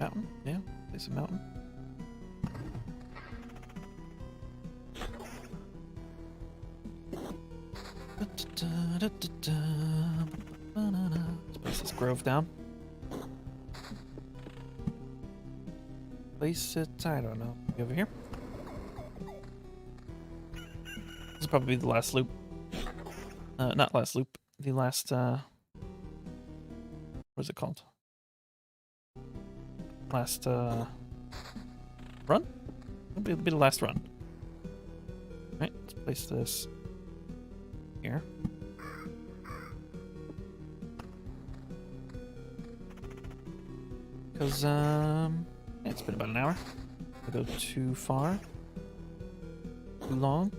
Mountain, yeah, place a mountain. Let's place this grove down. Place it, I don't know, over here. This will probably be the last loop. Not last loop, the last, what is it called? Last, run? It'll be the last run. Right, let's place this here. Because, yeah, it's been about an hour. I go too far. Too long.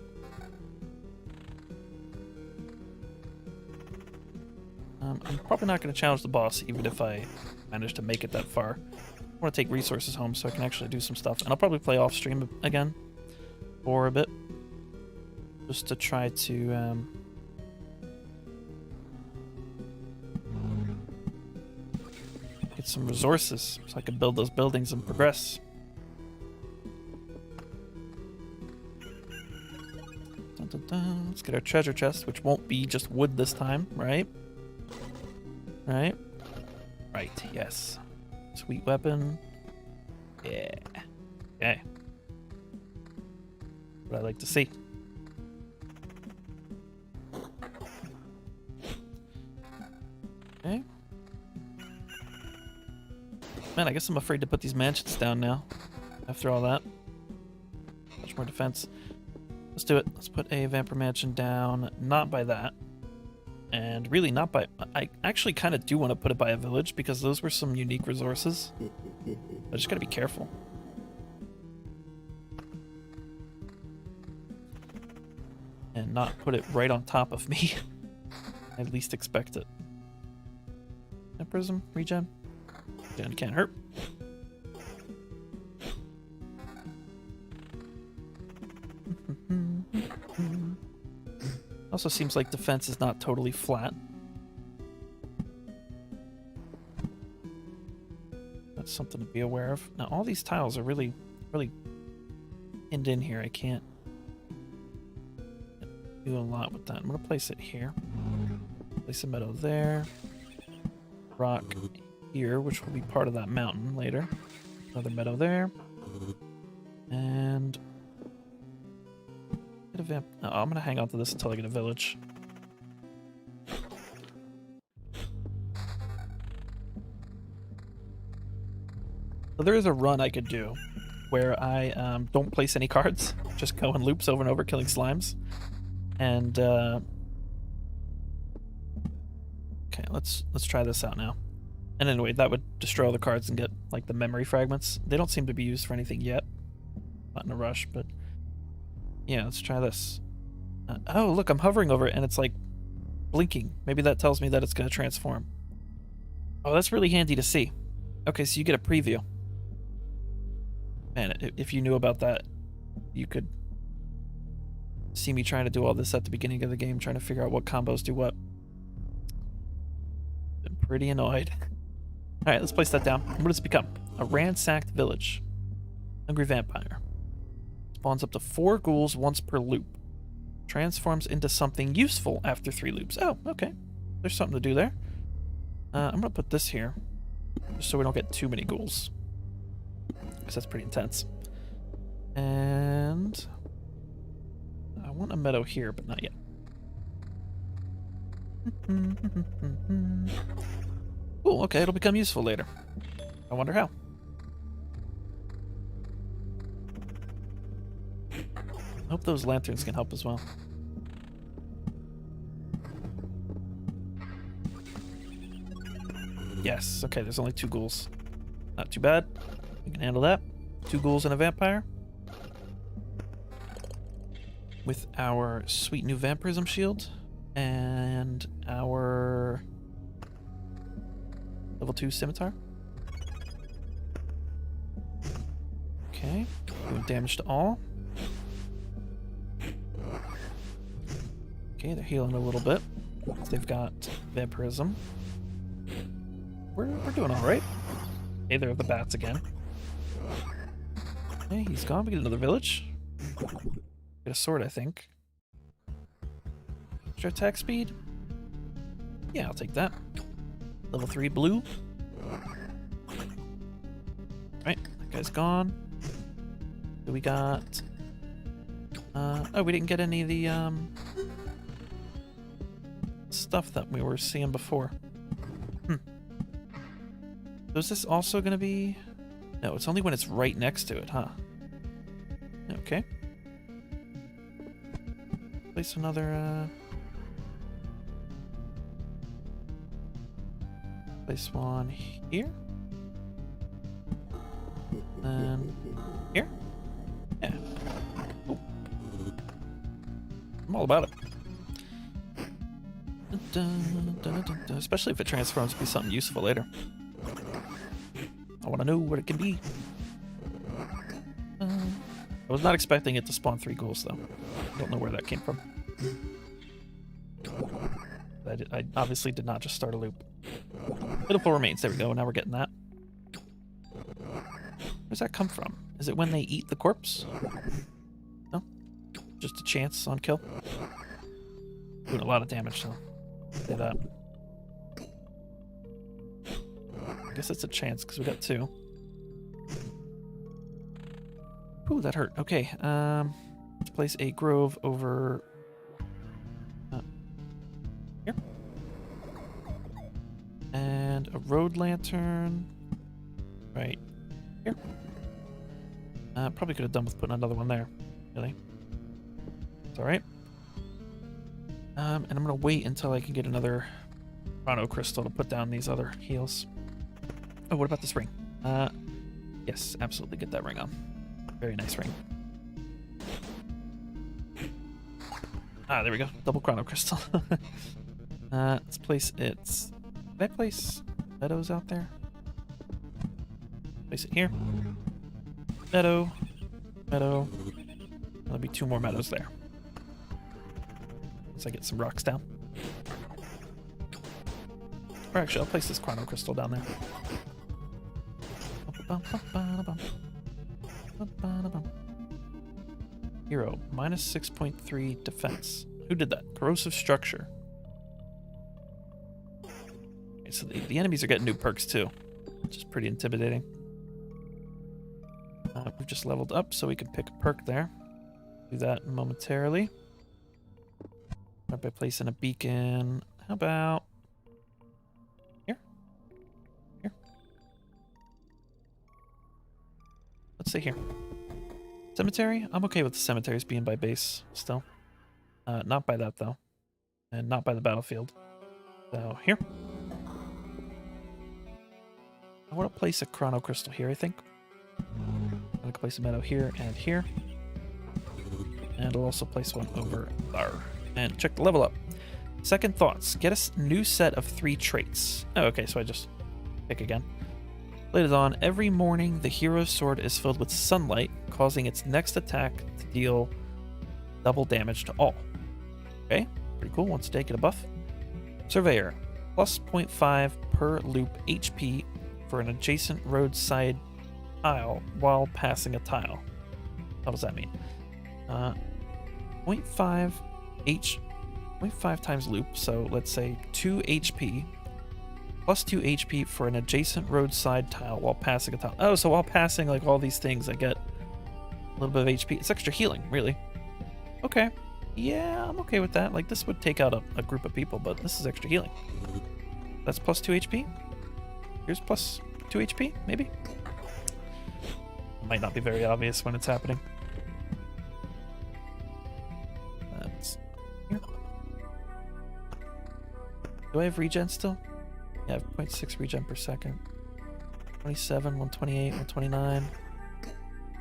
I'm probably not going to challenge the boss, even if I manage to make it that far. I want to take resources home so I can actually do some stuff. And I'll probably play off stream again for a bit. Just to try to, get some resources so I can build those buildings and progress. Dun, dun, dun. Let's get our treasure chest, which won't be just wood this time, right? Right? Right, yes. Sweet weapon. Yeah. Okay. What I like to see. Okay. Man, I guess I'm afraid to put these mansions down now. After all that. Much more defense. Let's do it. Let's put a vampire mansion down. Not by that. And really not by... I actually kind of do want to put it by a village because those were some unique resources. I just gotta be careful. And not put it right on top of me. I at least expect it. Prism, regen. Regen can't hurt. Also seems like defense is not totally flat. That's something to be aware of. Now all these tiles are really pinned in here. I can't do a lot with that. I'm gonna place it here. Place a meadow there. Rock here, which will be part of that mountain later. Another meadow there. And get a vamp. No, I'm gonna hang on to this until I get a village. So there is a run I could do where I don't place any cards, just go in loops over and over killing slimes. And okay, let's try this out now. And anyway, that would destroy all the cards and get like the memory fragments. They don't seem to be used for anything yet. Not in a rush, but yeah, let's try this. Oh, look, I'm hovering over it and it's like blinking. Maybe that tells me that it's going to transform. Oh, that's really handy to see. Okay, so you get a preview. Man, if you knew about that, you could see me trying to do all this at the beginning of the game, trying to figure out what combos do what. Been pretty annoyed. Alright, let's place that down. What does it become? A ransacked village. Hungry vampire. Spawns up to 4 ghouls once per loop. Transforms into something useful after 3 loops. Oh, okay. There's something to do there. I'm gonna put this here, just so we don't get too many ghouls. Because that's pretty intense. And I want a meadow here, but not yet. Cool, okay, it'll become useful later. I wonder how. I hope those lanterns can help as well. Yes, okay, there's only 2 ghouls. Not too bad. We can handle that. 2 ghouls and a vampire. With our sweet new vampirism shield. And our level 2 scimitar. Okay, doing damage to all. Okay, they're healing a little bit. They've got Vampirism. We're doing all right. Hey, there are the bats again. Hey, he's gone. We get another village. Get a sword, I think. Extra attack speed? Yeah, I'll take that. Level 3 blue. Alright, that guy's gone. So we got... oh, we didn't get any of the stuff that we were seeing before. So is this also going to be... No, it's only when it's right next to it, huh? Okay. Place another... Place one here. And here? Yeah. Ooh. I'm all about it. Especially if it transforms to be something useful later. I want to know what it can be. I was not expecting it to spawn 3 ghouls, though. I don't know where that came from. I obviously did not just start a loop. Pitiful remains. There we go. Now we're getting that. Where's that come from? Is it when they eat the corpse? No? Just a chance on kill? Doing a lot of damage, so say that. I guess it's a chance because we got 2. Ooh, that hurt. Okay, let's place a grove over here. And a road lantern right here. Probably could have done with putting another one there, really. It's alright. And I'm gonna wait until I can get another Chrono Crystal to put down these other heals. Oh, what about this ring? Yes, absolutely get that ring on. Very nice ring. Ah, there we go. Double Chrono Crystal. Let's place it. Did I place meadows out there? Place it here. Meadow. Meadow. There'll be 2 more meadows there. Once I get some rocks down. Or actually, I'll place this Chrono Crystal down there. Hero, minus 6.3 defense. Who did that? Corrosive structure. Okay, so the enemies are getting new perks too, which is pretty intimidating. We've just leveled up, so we can pick a perk there. Do that momentarily. By placing a beacon. How about here? Here. Let's say here. Cemetery? I'm okay with the cemeteries being by base still. Not by that though. And not by the battlefield. So here. I want to place a Chrono Crystal here, I think. I'm going to place a meadow here and here. And I'll also place one over there. And check the level up. Second thoughts. Get a new set of 3 traits. Oh, okay, so I just pick again. Later on, every morning the hero's sword is filled with sunlight, causing its next attack to deal double damage to all. Okay, pretty cool. Once a day, get a buff. Surveyor, plus 0.5 per loop HP for an adjacent roadside tile while passing a tile. What does that mean? 0.5 times loop, so let's say 2 HP. Plus 2 HP for an adjacent roadside tile while passing a tile. Oh, so while passing like all these things, I get a little bit of HP. It's extra healing, really. Okay. Yeah, I'm okay with that. Like, this would take out a group of people, but this is extra healing. That's plus 2 HP. Here's plus 2 HP, maybe? Might not be very obvious when it's happening. That's here. Do I have regen still? Yeah, I have 0.6 regen per second. 27, 128, 129.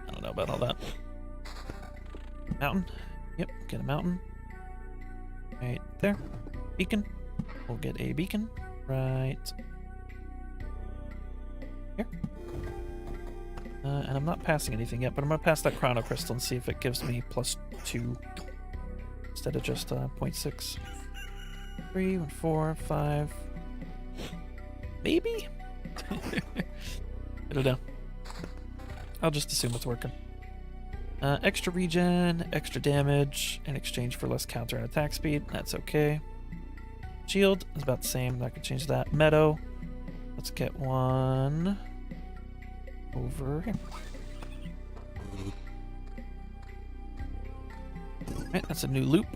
I don't know about all that. Mountain. Yep, get a mountain. Right there. Beacon. We'll get a beacon right here. And I'm not passing anything yet, but I'm going to pass that Chrono Crystal and see if it gives me plus 2 instead of just 0.6. 3, 1, 4, 5. Maybe? I don't know. I'll just assume it's working. Extra regen, extra damage, in exchange for less counter and attack speed. That's okay. Shield is about the same. I can change that. Meadow. Let's get one over here. Alright, that's a new loop.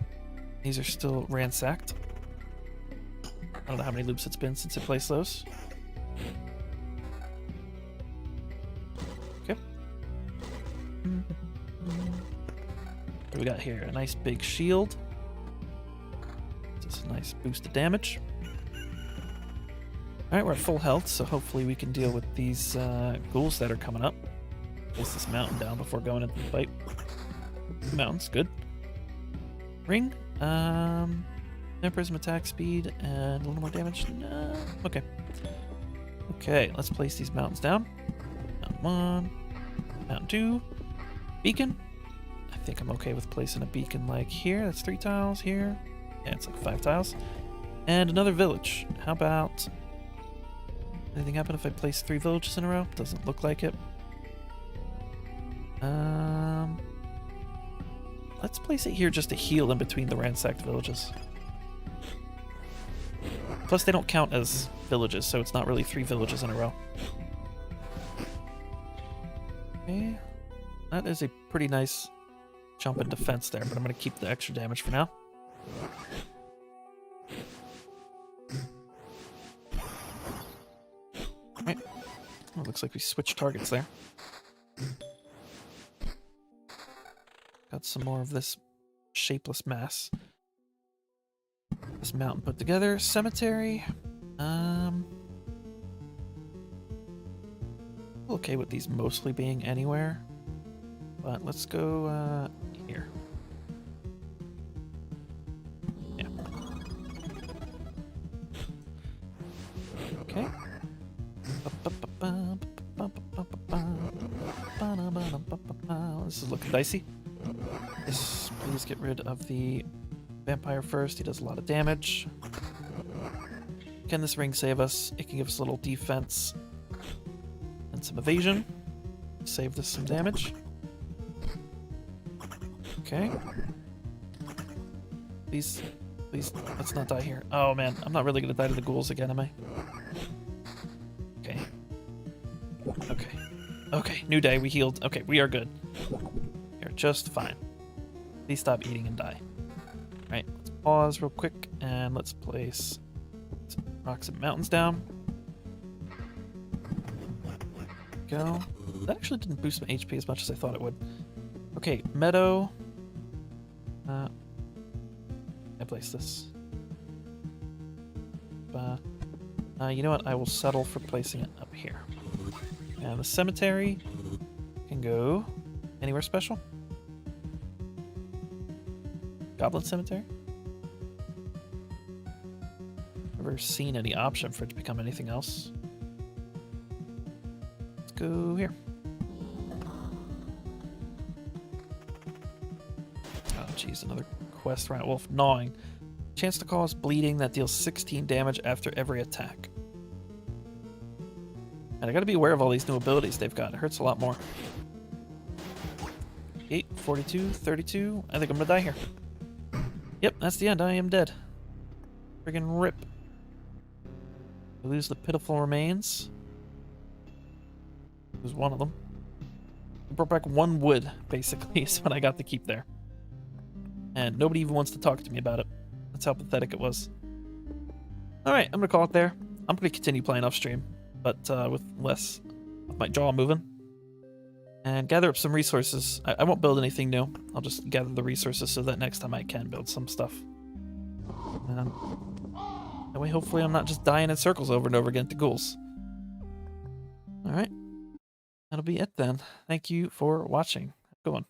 These are still ransacked. I don't know how many loops it's been since I placed those. Okay. What do we got here? A nice big shield. Just a nice boost of damage. Alright, we're at full health, so hopefully we can deal with these ghouls that are coming up. Place this mountain down before going into the fight. Mountain's good. Ring. Vampirism attack speed and a little more damage. No. Okay. Okay, let's place these mountains down. Mountain 1. Mountain 2. Beacon. I think I'm okay with placing a beacon like here. That's 3 tiles here. Yeah, it's like 5 tiles. And another village. How about... Anything happen if I place 3 villages in a row? Doesn't look like it. Let's place it here just to heal in between the ransacked villages. Plus, they don't count as villages, so it's not really 3 villages in a row. Okay. That is a pretty nice jump in defense there, but I'm going to keep the extra damage for now. Right. Oh, looks like we switched targets there. Got some more of this shapeless mass. This mountain put together. Cemetery. Okay with these mostly being anywhere. But let's go here. Yeah. Okay. This is looking dicey. Yes, please get rid of the vampire first. He does a lot of damage. Can this ring save us? It can give us a little defense and some evasion. Save this some damage. Okay. Please, let's not die here. Oh man, I'm not really gonna die to the ghouls again, am I? Okay. Okay. Okay, new day, we healed. Okay, we are good. You're just fine. Please stop eating and die. Alright, let's pause real quick and let's place some rocks and mountains down. Go. That actually didn't boost my HP as much as I thought it would. Okay, meadow. I place this. You know what? I will settle for placing it up here. And the cemetery can go anywhere special. Goblin Cemetery? Never seen any option for it to become anything else. Let's go here. Oh jeez, another quest. Right, Wolf gnawing. Chance to cause bleeding that deals 16 damage after every attack. And I gotta be aware of all these new abilities they've got. It hurts a lot more. 8, 42, 32. I think I'm gonna die here. Yep, that's the end. I am dead. Friggin' rip. We lose the pitiful remains. Lose one of them. I brought back 1 wood, basically, is what I got to keep there. And nobody even wants to talk to me about it. That's how pathetic it was. Alright, I'm gonna call it there. I'm gonna continue playing off stream, but with less of my jaw moving. And gather up some resources. I won't build anything new. I'll just gather the resources so that next time I can build some stuff. That way, hopefully, I'm not just dying in circles over and over again to ghouls. Alright. That'll be it then. Thank you for watching. Good one.